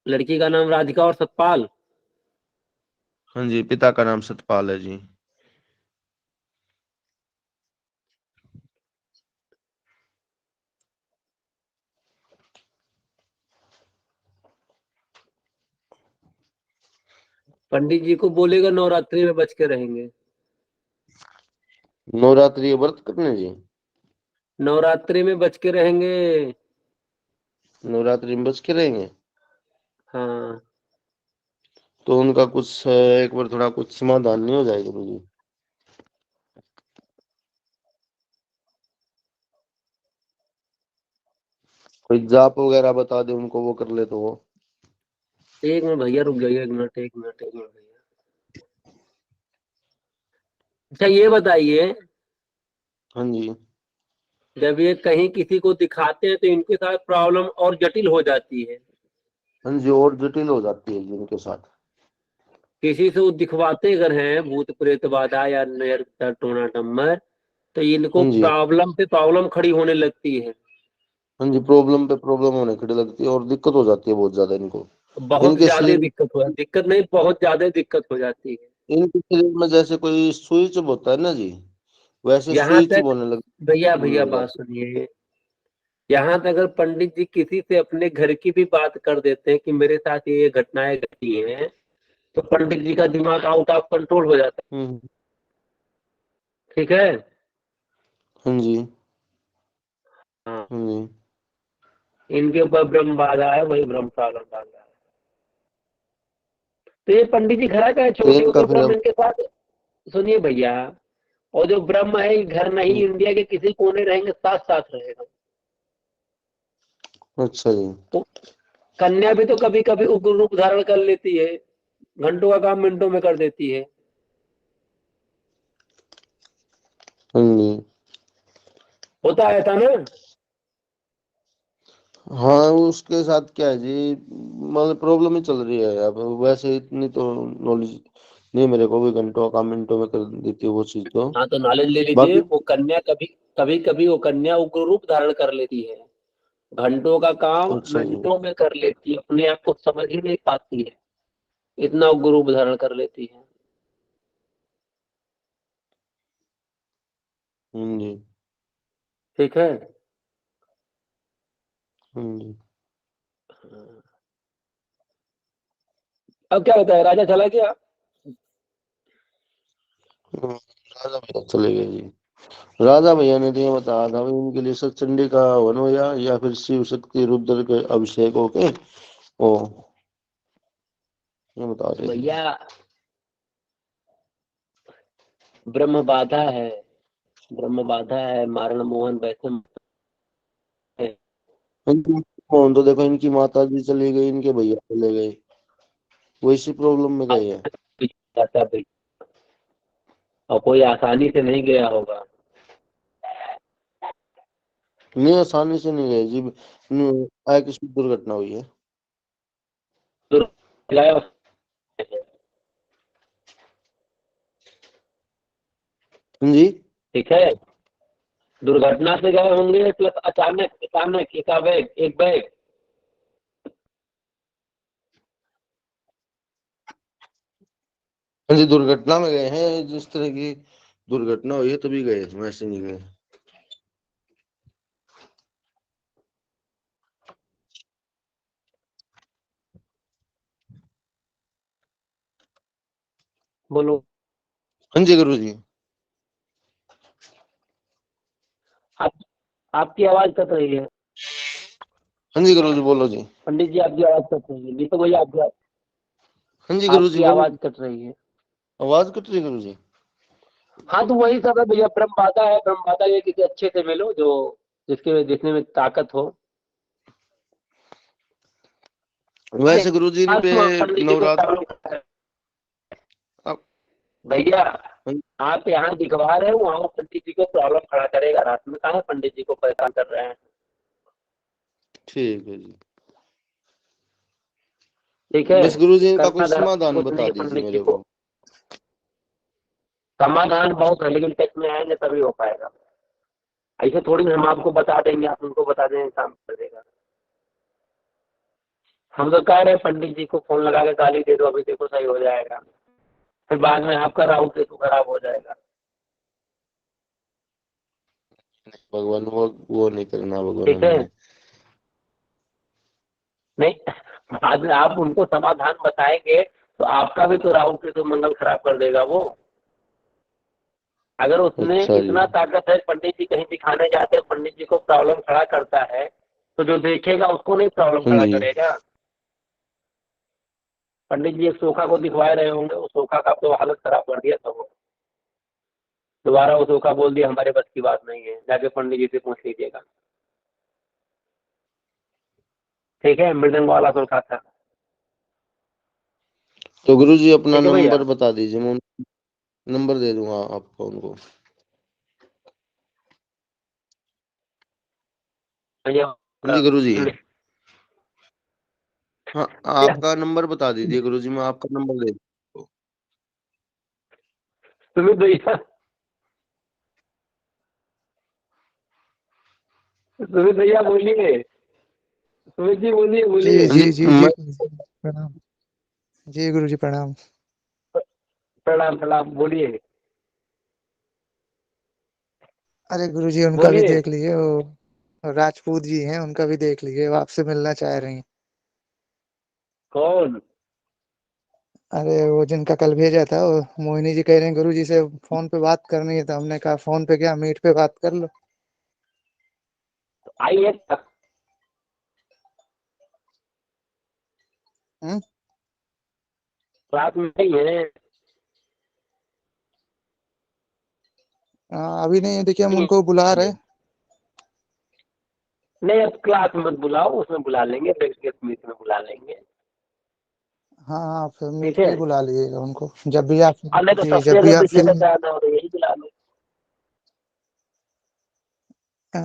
Speaker 5: लड़की का नाम राधिका और सतपाल।
Speaker 4: हाँ जी, पिता का नाम सतपाल है जी।
Speaker 5: पंडित जी को बोलेगा नवरात्रि में बच के रहेंगे।
Speaker 4: नवरात्रि व्रत करने जी?
Speaker 5: नवरात्रि में बच के रहेंगे।
Speaker 4: नवरात्रि में बच के रहेंगे?
Speaker 5: हाँ।
Speaker 4: तो उनका कुछ एक बार थोड़ा कुछ समाधान नहीं हो जाएगा गुरु जी? कोई जाप वगैरह बता दे उनको, वो कर ले तो वो।
Speaker 5: एक मिनट भैया, रुक जाइए, 1 मिनट 1 मिनट 1 मिनट भैया। अच्छा ये बताइए,
Speaker 4: हाँ जी।
Speaker 5: जब ये कहीं किसी को दिखाते हैं तो इनके साथ प्रॉब्लम और जटिल हो जाती है।
Speaker 4: हाँ जी, और जटिल हो जाती है जी उनके साथ।
Speaker 5: किसी से वो दिखवाते अगर हैं भूत प्रेत बाधा या नजर टोना टम्बर, तो इनको
Speaker 4: हाँ जी।
Speaker 5: प्रॉब्लम पे प्रॉब्लम खड़ी होने लगती है।
Speaker 4: हाँ जी, प्रॉब्लम पे प्रॉब्लम होने खड़ी लगती है, और दिक्कत हो जाती है बहुत ज्यादा इनको।
Speaker 5: बहुत
Speaker 4: इनके
Speaker 5: ज्यादा
Speaker 4: शरीर
Speaker 5: दिक्कत हो, दिक्कत नहीं, बहुत ज्यादा दिक्कत हो जाती है।
Speaker 4: इनके शरीर में जैसे कोई सुई चुभ होता है ना जी, वैसे
Speaker 5: यहाँ
Speaker 4: सुई
Speaker 5: तक,
Speaker 4: चुभ होने
Speaker 5: भैया भैया
Speaker 4: लग
Speaker 5: बात
Speaker 4: जाती
Speaker 5: सुनिए, यहाँ तक अगर पंडित जी किसी से अपने घर की भी बात कर देते हैं कि मेरे साथ ये घटनाएं घटी हैं, तो पंडित जी का दिमाग आउट ऑफ कंट्रोल हो जाता
Speaker 4: है।
Speaker 5: है। ठीक है।
Speaker 4: हाँ जी।
Speaker 5: हाँ,
Speaker 4: हाँ जी।
Speaker 5: इनके ऊपर ब्रह्म बाधा है, वही ब्रह्म सागर बाधा है। तो ये पंडित जी खड़ा का है,
Speaker 4: तो
Speaker 5: छोटी
Speaker 4: इनका
Speaker 5: उम्र
Speaker 4: फिर
Speaker 5: ब्रह्म इनके साथ। सुनिए भैया, और जो ब्रह्म है ये घर नहीं, इंडिया के किसी कोने रहेंगे, साथ साथ रहेगा।
Speaker 4: अच्छा जी।
Speaker 5: तो कन्या भी तो कभी कभी उग्र रूप धारण कर लेती है, घंटों का काम मिनटों में कर देती है।
Speaker 4: हाँ जी।
Speaker 5: होता है ऐसा ना?
Speaker 4: हाँ, उसके साथ क्या है जी, मतलब प्रॉब्लम ही चल रही है अब। वैसे इतनी तो नॉलेज नहीं मेरे को भी, घंटों का मिनटों में कर देती है वो चीज तो।
Speaker 5: हाँ, तो नॉलेज ले लीजिए।
Speaker 4: बाकी
Speaker 5: वो कन्या कभी कभी कभी वो कन्या उग्र रूप धारण कर लेती है, घंटों का काम
Speaker 4: अच्छा जी।
Speaker 5: मिनटों में कर लेती है, अपने आप को समझ ही नहीं पाती है, इतना उग्र रूप धारण कर लेती है।
Speaker 4: हाँ जी।
Speaker 5: ठीक है।
Speaker 4: हाँ जी।
Speaker 5: अब क्या होता है, राजा चला गया।
Speaker 4: राजा भैया चले गए जी। राजा भैया ने तो ये बताया था भाई, उनके लिए सचंडी का हवन हो या फिर शिव शक्ति रुद्र के अभिषेक होके ओ, ये बता रहे थे।
Speaker 5: भैया ब्रह्म बाधा है, ब्रह्म बाधा है, मारण मोहन वैसे है।
Speaker 4: कौन तो देखो, इनकी माता जी चली गई, इनके भैया चले गए, वो इसी प्रॉब्लम में गए हैं।
Speaker 5: जाता भी, और कोई आसानी से नहीं गया होगा।
Speaker 4: नहीं, आसानी से नहीं गए जी, किसी दुर्घटना हुई है।
Speaker 5: गया।
Speaker 4: हाँ जी।
Speaker 5: ठीक है, दुर्घटना से गए होंगे, प्लस अचानक अचानक एकावेग एक बैग।
Speaker 4: हाँ जी, दुर्घटना में गए हैं, जिस तरह की दुर्घटना हुई है तभी गए, वैसे नहीं गए।
Speaker 5: बोलो।
Speaker 4: हाँ जी गुरु जी।
Speaker 5: आप आपकी आवाज कट रही है
Speaker 4: हाँ जी गुरु जी, बोलो जी।
Speaker 5: पंडित जी, आपकी आवाज कट रही है। दीपक भैया, आपकी
Speaker 4: हाँ जी गुरु जी,
Speaker 5: आपकी
Speaker 4: बोलो।
Speaker 5: आवाज कट रही है।
Speaker 4: आवाज कट रही है गुरु जी।
Speaker 5: हाँ, तो वही सब है भैया, ब्रह्म बाधा है। ब्रह्म बाधा ये किसी अच्छे से मिलो जो जिसने में ताकत हो।
Speaker 4: वैसे गुरु जी पे
Speaker 5: पंडित जी को
Speaker 4: नवरात्र
Speaker 5: प्रॉब्लम करता है।
Speaker 4: अब-
Speaker 5: भैया,
Speaker 4: हाँ,
Speaker 5: आप यहाँ दिखवा रहे हो, वहाँ पंडित जी को प्रॉब्लम खड़ा करेगा। रात में कहाँ पंडित जी को परेशान कर रहे हैं।
Speaker 4: ठीक है जी।
Speaker 5: ठीक है,
Speaker 4: बस गुरु जी इनका
Speaker 5: करना
Speaker 4: कोई
Speaker 5: धर्म
Speaker 4: समाधान
Speaker 5: कुछ नहीं
Speaker 4: बता
Speaker 5: है
Speaker 4: दीजिए
Speaker 5: पंडित जी
Speaker 4: मेरे
Speaker 5: को।
Speaker 4: को।
Speaker 5: समाधान बहुत है, लेकिन टेस्ट में आएंगे तभी हो पाएगा। ऐसे थोड़ी ना हम आपको बता देंगे, आप उनको बता देंगे, काम कर देगा। हम तो कह रहे हैं पंडित जी को फोन लगा के गाली दे दो, अभी देखो सही हो जाएगा। फिर बाद में आपका राहु केतु खराब हो जाएगा।
Speaker 4: भगवान वो नहीं करना भगवान
Speaker 5: ठीक है,
Speaker 4: हमने।
Speaker 5: नहीं, बाद में आप उनको समाधान बताएंगे तो आपका भी तो राहु केतु मंगल खराब कर देगा वो। अगर उसमें
Speaker 4: अच्छा जी।
Speaker 5: इतना ताकत है, पंडित जी कहीं दिखाने जाते हैं, पंडित जी को प्रॉब्लम खड़ा करता है, तो जो देखेगा उसको नहीं प्रॉब्लम
Speaker 4: हाँ
Speaker 5: खड़ा
Speaker 4: जी।
Speaker 5: करेगा। पंडित जी एक सोखा को दिखवा रहे होंगे, उस सोखा का तो हालत खराब कर दिया था वो। दोबारा वो सोखा बोल दिया हमारे बस की बात नहीं है, जाके पंडित जी से पूछ लीजिएगा। ठीक है, मृदंग वाला सोखा था।
Speaker 4: तो गुरु जी अपना
Speaker 5: ठीक है भैया।
Speaker 4: नंबर बता दीजिए, मैं नंबर दे दूंगा आपको उनको।
Speaker 5: भैया,
Speaker 4: हाँ जी गुरु जी। हाँ, आपका नंबर बता दीजिए गुरु जी, मैं आपका नंबर दे दूंगा।
Speaker 5: सुमित भैया, सुमित भैया बोलिए। सुमित जी बोलिए,
Speaker 6: जी
Speaker 5: बोलिए।
Speaker 4: हाँ जी,
Speaker 6: जी जी जी प्रणाम। जी गुरु जी प्रणाम।
Speaker 5: प्रणाम प्रणाम, बोलिए
Speaker 6: अरे गुरु जी उनका भी
Speaker 5: बोलिए।
Speaker 6: देख लीजिए, वो राजपूत जी हैं, उनका भी देख लीजिए, वो आपसे मिलना चाह रही हैं।
Speaker 5: कौन?
Speaker 6: अरे वो जिनका कल भेजा था, वो मोहिनी जी कह रहे हैं गुरु जी से फोन पे बात करनी है, तो हमने कहा फोन पे क्या, मीट पे बात कर लो।
Speaker 5: आइए।
Speaker 6: हम्म।
Speaker 5: रात में नहीं है।
Speaker 6: अभी नहीं है, देखिए हम उनको बुला रहे।
Speaker 5: नहीं, अब क्लास में मत बुलाओ, उसमें बुला लेंगे, व्यक्तिगत मीट में बुला लेंगे।
Speaker 6: हाँ हाँ, फिर मीट
Speaker 5: ठीक
Speaker 6: पे
Speaker 5: है,
Speaker 6: ही बुला लीजिएगा उनको, जब भी आप,
Speaker 5: और नहीं तो
Speaker 6: जी
Speaker 5: सबसे
Speaker 6: जब भी
Speaker 5: अगर
Speaker 6: आप फ्री।
Speaker 5: विशेषता ज्यादा हो तो यही बुला लो।
Speaker 6: अ,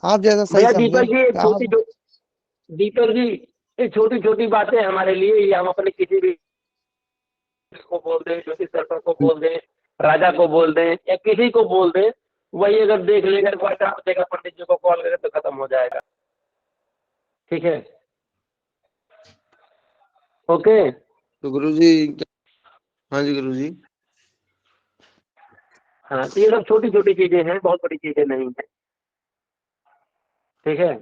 Speaker 6: आप जैसा सही
Speaker 5: भैया
Speaker 6: समझे
Speaker 5: दीपक जी,
Speaker 6: आप।
Speaker 5: दीपक जी, ये छोटी छोटी बातें हमारे लिए, ये हम अपने किसी भी को बोल दें, ज्योतिष दर्पण को बोल दें, राजा को बोल दें, या किसी को बोल दें, वही अगर देख लेगा, व्हाट्सएप देगा, पंडित जी को कॉल करेगा तो खत्म हो जाएगा। ठीक है, ओके।
Speaker 4: तो गुरु जी हाँ जी गुरु जी।
Speaker 5: हाँ, तो ये सब छोटी छोटी चीजें हैं, बहुत बड़ी चीजें नहीं है। ठीक है,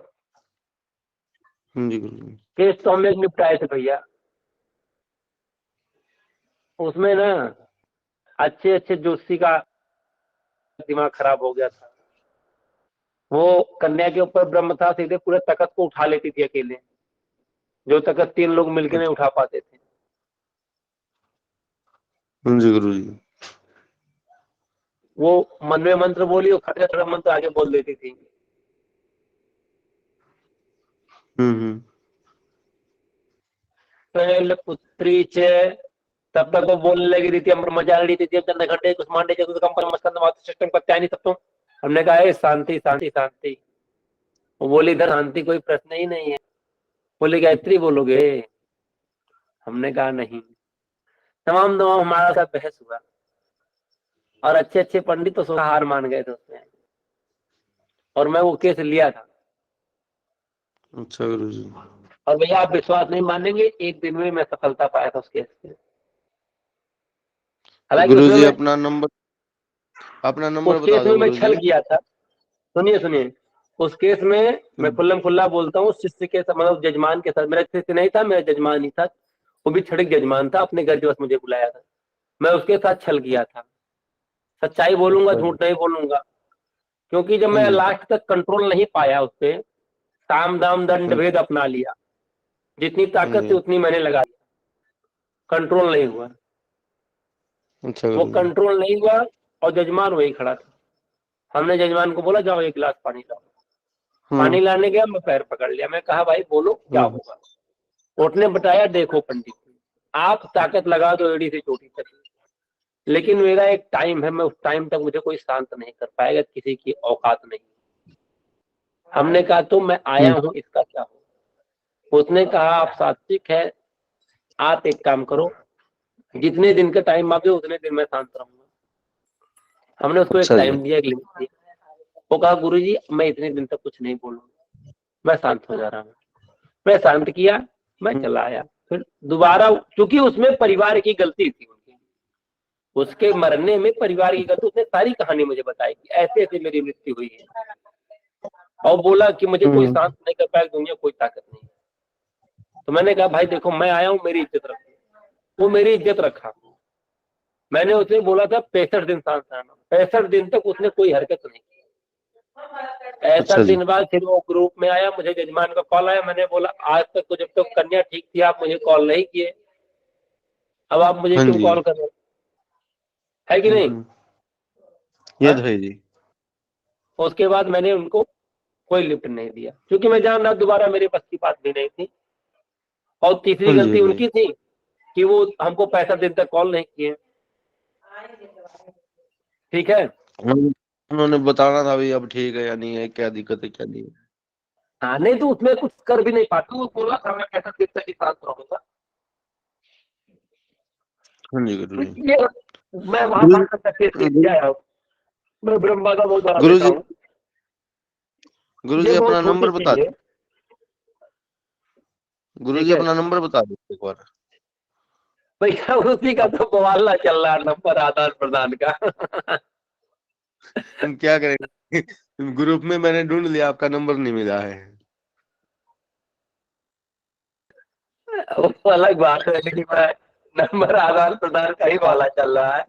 Speaker 4: हाँ जी गुरु जी।
Speaker 5: केस तो हम एक निपटाए थे भैया। उसमें ना अच्छे अच्छे जोशी का दिमाग खराब हो गया था। वो कन्या के ऊपर ब्रह्म था, सीधे पूरे तख्त को उठा लेती थी अकेले, जो तख्त 3 लोग मिलकर नहीं उठा पाते थे।
Speaker 4: हाँ जी गुरु जी।
Speaker 5: वो मन में मंत्र बोली, वो खड़े खड़े मंत्र आगे बोल देती थी।
Speaker 4: हम्म।
Speaker 5: पुत्री च, तब तक वो बोलने लगी थी अमर मजा रही थी, चंद्रखंडे कुष्मांडे कंपन मस्कंद मातु सिस्टम प्रत्यानी सप्तम। हमने कहा शांति शांति शांति। वो बोली इधर शांति कोई प्रश्न ही नहीं है। बोले गायत्री बोलोगे? हमने कहा नहीं। तमाम तमाम हमारा साथ बहस हुआ, और अच्छे अच्छे पंडित तो हार मान गए थे उसमें, और मैं वो केस लिया था।
Speaker 4: अच्छा गुरु जी।
Speaker 5: और भैया आप विश्वास नहीं मानेंगे, एक दिन में मैं सफलता पाया था उस केस में। हालांकि
Speaker 4: गुरु
Speaker 5: उसमें
Speaker 4: जी
Speaker 5: मैं
Speaker 4: अपना नंबर
Speaker 5: उस
Speaker 4: बता
Speaker 5: केस
Speaker 4: दो
Speaker 5: में मैं
Speaker 4: गुरु
Speaker 5: छल
Speaker 4: जी।
Speaker 5: किया था। सुनिए सुनिए, उस केस में मैं खुल्लम खुल्ला बोलता हूँ, शिष्य के साथ, मतलब जजमान के साथ, मेरा शिष्य नहीं था, मेरा जजमान ही था, वो भी छड़िक जजमान था, अपने घर के बस मुझे बुलाया था, मैं उसके साथ छल किया था। सच्चाई बोलूंगा,
Speaker 4: अच्छा जी।
Speaker 5: झूठ नहीं बोलूंगा, क्योंकि जब
Speaker 4: हाँ
Speaker 5: मैं
Speaker 4: जी।
Speaker 5: लास्ट तक कंट्रोल नहीं पाया उस पे, साम दाम दंड
Speaker 4: हाँ
Speaker 5: भेद अपना लिया, जितनी ताकत थी
Speaker 4: जी।
Speaker 5: उतनी मैंने लगा दी, कंट्रोल नहीं हुआ।
Speaker 4: अच्छा
Speaker 5: वो
Speaker 4: गुरु जी।
Speaker 5: कंट्रोल नहीं हुआ और जजमान वही खड़ा था। हमने जजमान को बोला जाओ एक गिलास पानी लाओ, पानी
Speaker 4: हाँ
Speaker 5: लाने गया, मैं पैर पकड़ लिया, मैं कहा भाई बोलो क्या
Speaker 4: हाँ
Speaker 5: होगा। उसने बताया देखो पंडित जी, आप ताकत लगा दो एड़ी से चोटी तक, लेकिन मेरा एक टाइम है, मैं उस टाइम तक मुझे कोई शांत नहीं कर पाएगा, किसी की औकात नहीं। हमने कहा तो मैं आया हूँ, इसका क्या हो। उसने कहा आप सात्विक है, आप एक काम करो, जितने दिन का टाइम आप दो उतने दिन मैं शांत रहूंगा। हमने उसको एक
Speaker 4: अच्छा जी।
Speaker 5: टाइम दिया, एक लिमिट दिया। वो कहा गुरुजी मैं इतने दिन तक कुछ नहीं बोलूंगा, मैं शांत हो जा रहा हूँ। मैं शांत किया, मैं चला आया। फिर दोबारा, क्योंकि उसमें परिवार की गलती थी, उनकी उसके मरने में परिवार की गलती, उसने सारी कहानी मुझे बताई कि ऐसे ऐसे मेरी मृत्यु हुई है, और बोला कि मुझे कोई शांत नहीं कर पाया, दुनिया कोई ताकत नहीं। तो मैंने कहा भाई देखो मैं आया हूँ, मेरी इज्जत रखो। वो मेरी इज्जत रखा। मैंने उसे बोला था 65 दिन शांत रहना, 65 दिन तक उसने कोई हरकत नहीं की। ऐसा
Speaker 4: अच्छा जी।
Speaker 5: दिन बाद फिर वो ग्रुप में आया, मुझे जजमान का कॉल आया, मैंने बोला आज तक तो जब तक कन्या ठीक थी आप मुझे कॉल नहीं किए, अब आप मुझे
Speaker 4: हाँ
Speaker 5: क्यों
Speaker 4: जी।
Speaker 5: कॉल कर रहे हो, है कि नहीं।
Speaker 4: ये
Speaker 5: हाँ?
Speaker 4: तो है जी।
Speaker 5: उसके बाद मैंने उनको कोई लिफ्ट नहीं दिया, क्योंकि मैं जान रहा दोबारा मेरे बस की बात भी नहीं थी। और तीसरी
Speaker 4: हाँ जी।
Speaker 5: गलती
Speaker 4: हाँ जी।
Speaker 5: उनकी थी कि वो हमको 65 दिन तक कॉल नहीं किए। ठीक है।
Speaker 4: उन्होंने बताना था भाई अब ठीक है या नहीं है, क्या दिक्कत है क्या नहीं है।
Speaker 5: हाँ नहीं तो उसमें कुछ कर भी नहीं पाते, वो बोला था मैं 65 दिन तक ही शांत रहूंगा।
Speaker 4: हाँ जी गुरु
Speaker 5: तो
Speaker 4: जी।
Speaker 5: ये मैं वहां
Speaker 4: गुरु
Speaker 5: शांत तक केस
Speaker 4: जी
Speaker 5: आया हूँ। मैं ब्रह्मा का बहुत बड़ा
Speaker 4: गुरु
Speaker 5: बेटा
Speaker 4: जी
Speaker 5: हूँ।
Speaker 4: गुरु
Speaker 5: ये
Speaker 4: जी
Speaker 5: बहुत
Speaker 4: अपना
Speaker 5: छोटी
Speaker 4: नंबर बता
Speaker 5: चीज है।
Speaker 4: गुरु
Speaker 5: ठीक
Speaker 4: जी
Speaker 5: है
Speaker 4: अपना नंबर बता दो एक बार।
Speaker 5: भैया, उसी का तो बवाला चल रहा है, नंबर आदान प्रदान का।
Speaker 4: हम क्या करेंगे ग्रुप में मैंने ढूंढ लिया, आपका नंबर नहीं मिला है।
Speaker 5: वो अलग बात है, लेकिन मैं नंबर आदान प्रदान का ही बवाला चल रहा है।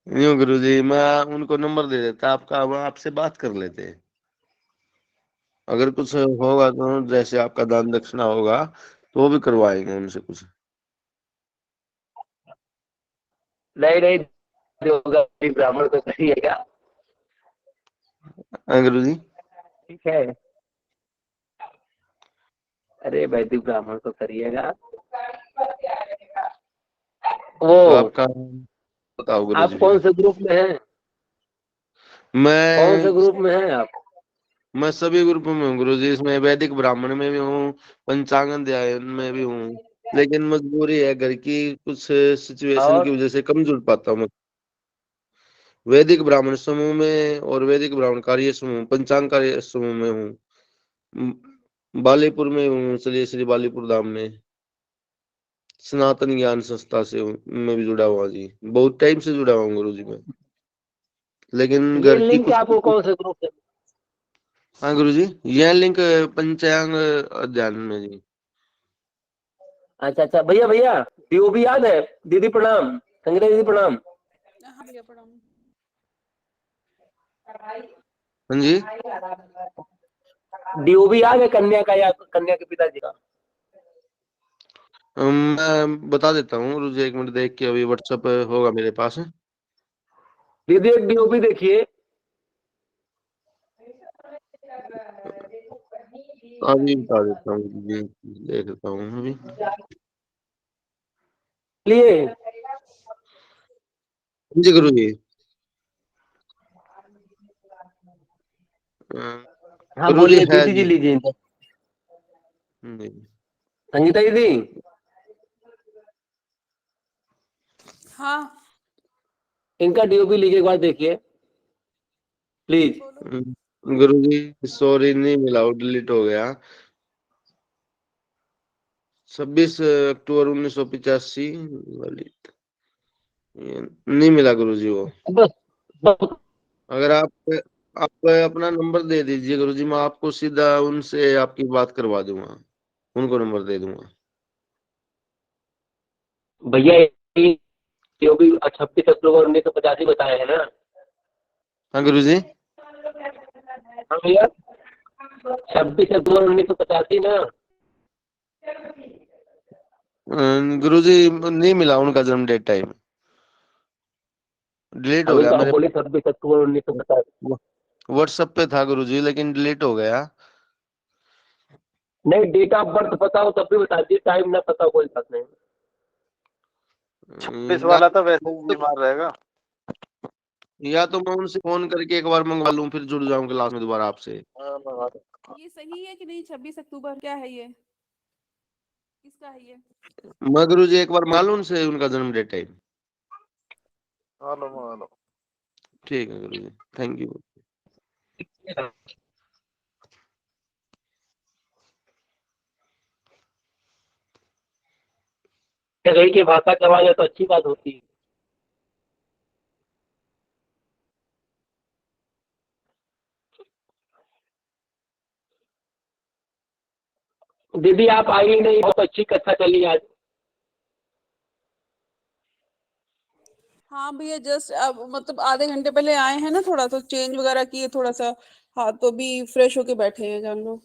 Speaker 4: यूँ गुरु जी मैं उनको नंबर दे देता आपका, वो आपसे बात कर लेते हैं। अगर कुछ होगा तो जैसे आपका दान दक्षिणा होगा तो वो भी करवाएंगे उनसे कुछ।
Speaker 5: नहीं नहीं, होगा ब्राह्मण तो करिएगा।
Speaker 4: हाँ गुरु जी।
Speaker 5: ठीक है, अरे वैदिक ब्राह्मण तो करिएगा।
Speaker 4: तो
Speaker 5: वो
Speaker 4: आपका बताओ गुरु
Speaker 5: आप
Speaker 4: जी
Speaker 5: कौन
Speaker 4: फिर।
Speaker 5: से ग्रुप में हैं, कौन से
Speaker 4: मैं
Speaker 5: ग्रुप में हैं आप।
Speaker 4: मैं सभी ग्रुप में हूँ गुरु जी, इसमें वैदिक ब्राह्मण में भी हूँ, पंचांग अध्ययन में भी हूँ, लेकिन मजबूरी है घर की कुछ सिचुएशन की
Speaker 5: और
Speaker 4: वजह से कम जुड़ पाता हूँ मैं। वैदिक ब्राह्मण समूह में और वैदिक ब्राह्मण कार्य समूह पंचांग कार्य समूह में हूँ। बालीपुर में हूँ, चलिए श्री बालीपुर धाम में सनातन ज्ञान संस्था से मैं भी जुड़ा हुआ जी, बहुत टाइम से जुड़ा हुआ हूँ गुरु जी में, लेकिन
Speaker 5: ये
Speaker 4: घर की
Speaker 5: लिंक
Speaker 4: कुछ।
Speaker 5: आपको कौन से ग्रुप से।
Speaker 4: हाँ गुरु जी, यह लिंक पंचांग अध्ययन में जी।
Speaker 5: अच्छा अच्छा, भैया भैया डीओबी याद है। दीदी प्रणाम, संगीता दीदी प्रणाम।
Speaker 7: हाँ भैया प्रणाम।
Speaker 4: हाँ जी।
Speaker 5: डीओबी याद है कन्या का, या कन्या के पिताजी का।
Speaker 4: मैं बता देता हूँ गुरु जी, एक मिनट देख के, अभी व्हाट्सएप होगा मेरे पास।
Speaker 5: दीदी एक डीओबी देखिए।
Speaker 4: अभी बता देता हूँ गुरु जी, देख लेता हूँ अभी।
Speaker 5: लिए
Speaker 4: जी गुरु जी। अ,
Speaker 5: हाँ
Speaker 4: गुरु जी
Speaker 5: बोलिए,
Speaker 4: है
Speaker 5: दीदी जी
Speaker 4: जी।
Speaker 5: लीजिए इनको।
Speaker 4: जी।
Speaker 5: संगीता दीदी
Speaker 7: हाँ
Speaker 5: इनका डीओबी लीजिए, एक बार देखिए प्लीज।
Speaker 7: बोलो।
Speaker 4: गुरु जी सॉरी नहीं मिला, वो डिलीट हो गया। 26 अक्टूबर 1985 वाली। ये नहीं मिला गुरुजी वो।
Speaker 5: बस बस
Speaker 4: अगर आप अपना नंबर दे दीजिए गुरुजी, मैं आपको सीधा उनसे आपकी बात करवा दूंगा, उनको नंबर दे दूंगा।
Speaker 5: भैया ये भी 26 अक्टूबर 1985 बताए हैं ना।
Speaker 4: हाँ गुरुजी।
Speaker 5: हाँ भैया 26 अक्टूबर 1985 ना।
Speaker 4: गुरुजी नहीं मिला उनका जन्म डेट टाइम, डिलीट हो
Speaker 5: अभी
Speaker 4: गया
Speaker 5: तो आप
Speaker 4: मेरे।
Speaker 5: बोले 26 अक्टूबर 1985।
Speaker 4: व्हाट्सएप पे था गुरुजी, लेकिन डिलीट हो गया।
Speaker 5: नहीं डेट ऑफ बर्थ पता हो तब भी बता दीजिए, टाइम ना पता हो कोई बात नहीं।
Speaker 3: 26 वाला तो वैसे ही बीमार रहेगा।
Speaker 4: या तो मैं उनसे फोन करके एक बार मंगवा लूं, फिर जुड़ जाऊं क्लास में दोबारा आपसे।
Speaker 3: हाँ, मंगा दो।
Speaker 7: ये सही है कि नहीं? 26 अक्टूबर क्या है ये? किसका है ये?
Speaker 4: मैं गुरुजी एक बार मंगा लूं उनसे उनका जन्म डेट टाइम।
Speaker 3: मंगा लो।
Speaker 4: ठीक है गुरुजी, थैंक यू।
Speaker 5: खगई की भाषा करवा जाए तो अच्छी बात होती है। दीदी आप आई ही नहीं, बहुत अच्छी कथा चली आज।
Speaker 7: हाँ भैया, जस्ट अब मतलब आधे घंटे पहले आए हैं ना, थोड़ा तो चेंज वगैरह किए थोड़ा सा। हाँ तो भी फ्रेश होके बैठे हैं जान लो।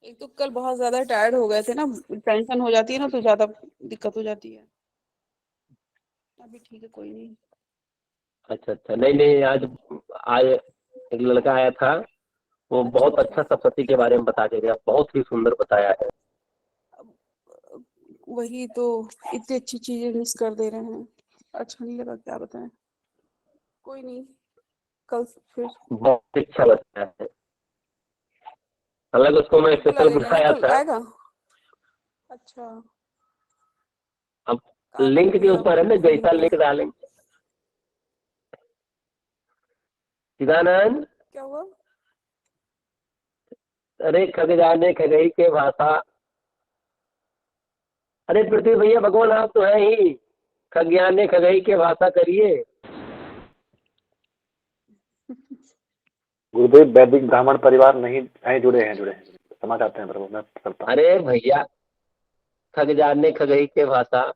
Speaker 7: एक तो कल बहुत ज्यादा टायर्ड हो गए थे ना, टेंशन हो जाती है ना तो ज्यादा दिक्कत हो जाती है। अभी ठीक है, कोई नहीं।
Speaker 5: अच्छा अच्छा, नहीं नहीं आज आए एक लड़का आया था, वो
Speaker 7: अच्छा
Speaker 5: बहुत
Speaker 7: अच्छा।
Speaker 5: अच्छा सप्तशती के बारे में बता के गया, बहुत ही सुंदर बताया है।
Speaker 7: वही तो, इतनी अच्छी चीजें मिस कर दे रहे हैं। अच्छा नहीं लगा, क्या बताएं। कोई नहीं, कल फिर।
Speaker 5: बहुत अच्छा बताया है। हालांकि उसको मैं
Speaker 7: कल आ
Speaker 5: स्पेशल
Speaker 7: जाएगा ना,
Speaker 5: बुलाया
Speaker 7: कल
Speaker 5: था।
Speaker 7: आएगा। अच्छा।
Speaker 5: अब
Speaker 7: काम है
Speaker 5: लिंक के
Speaker 7: भैया,
Speaker 5: ऊपर है ना,
Speaker 7: बिजी
Speaker 5: जैसा
Speaker 7: होंगे।
Speaker 5: लिंक डालेंगे। चिदानंद,
Speaker 7: क्या हुआ?
Speaker 5: अरे खग जाने खगई के भाषा। अरे पृथ्वी भैया भगवान आप तो है ही, खज्ञाने खगई के भाषा करिए।
Speaker 8: गुरुदेव वैदिक ब्राह्मण परिवार नहीं नहीं जुड़े हैं, जुड़े हैं, क्षमा चाहते हैं प्रभु, मैं करता हूँ।
Speaker 5: अरे भैया खग जाने खगई के भाषा।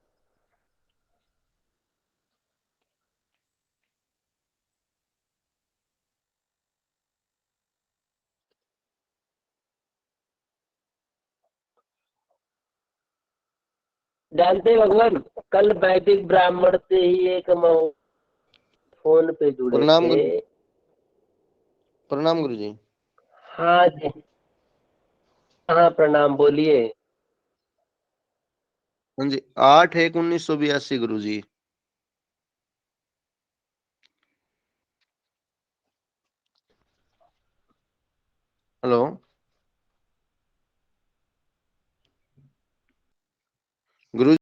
Speaker 5: जानते हैं भगवान, कल वैदिक ब्राह्मण से ही एक फोन पे जुड़े
Speaker 4: प्रणाम
Speaker 5: थे।
Speaker 4: गुरु, प्रणाम गुरुजी।
Speaker 5: हाँ जी, हाँ प्रणाम, बोलिए।
Speaker 4: हाँ जी, 8/1/1982 गुरुजी। हेलो।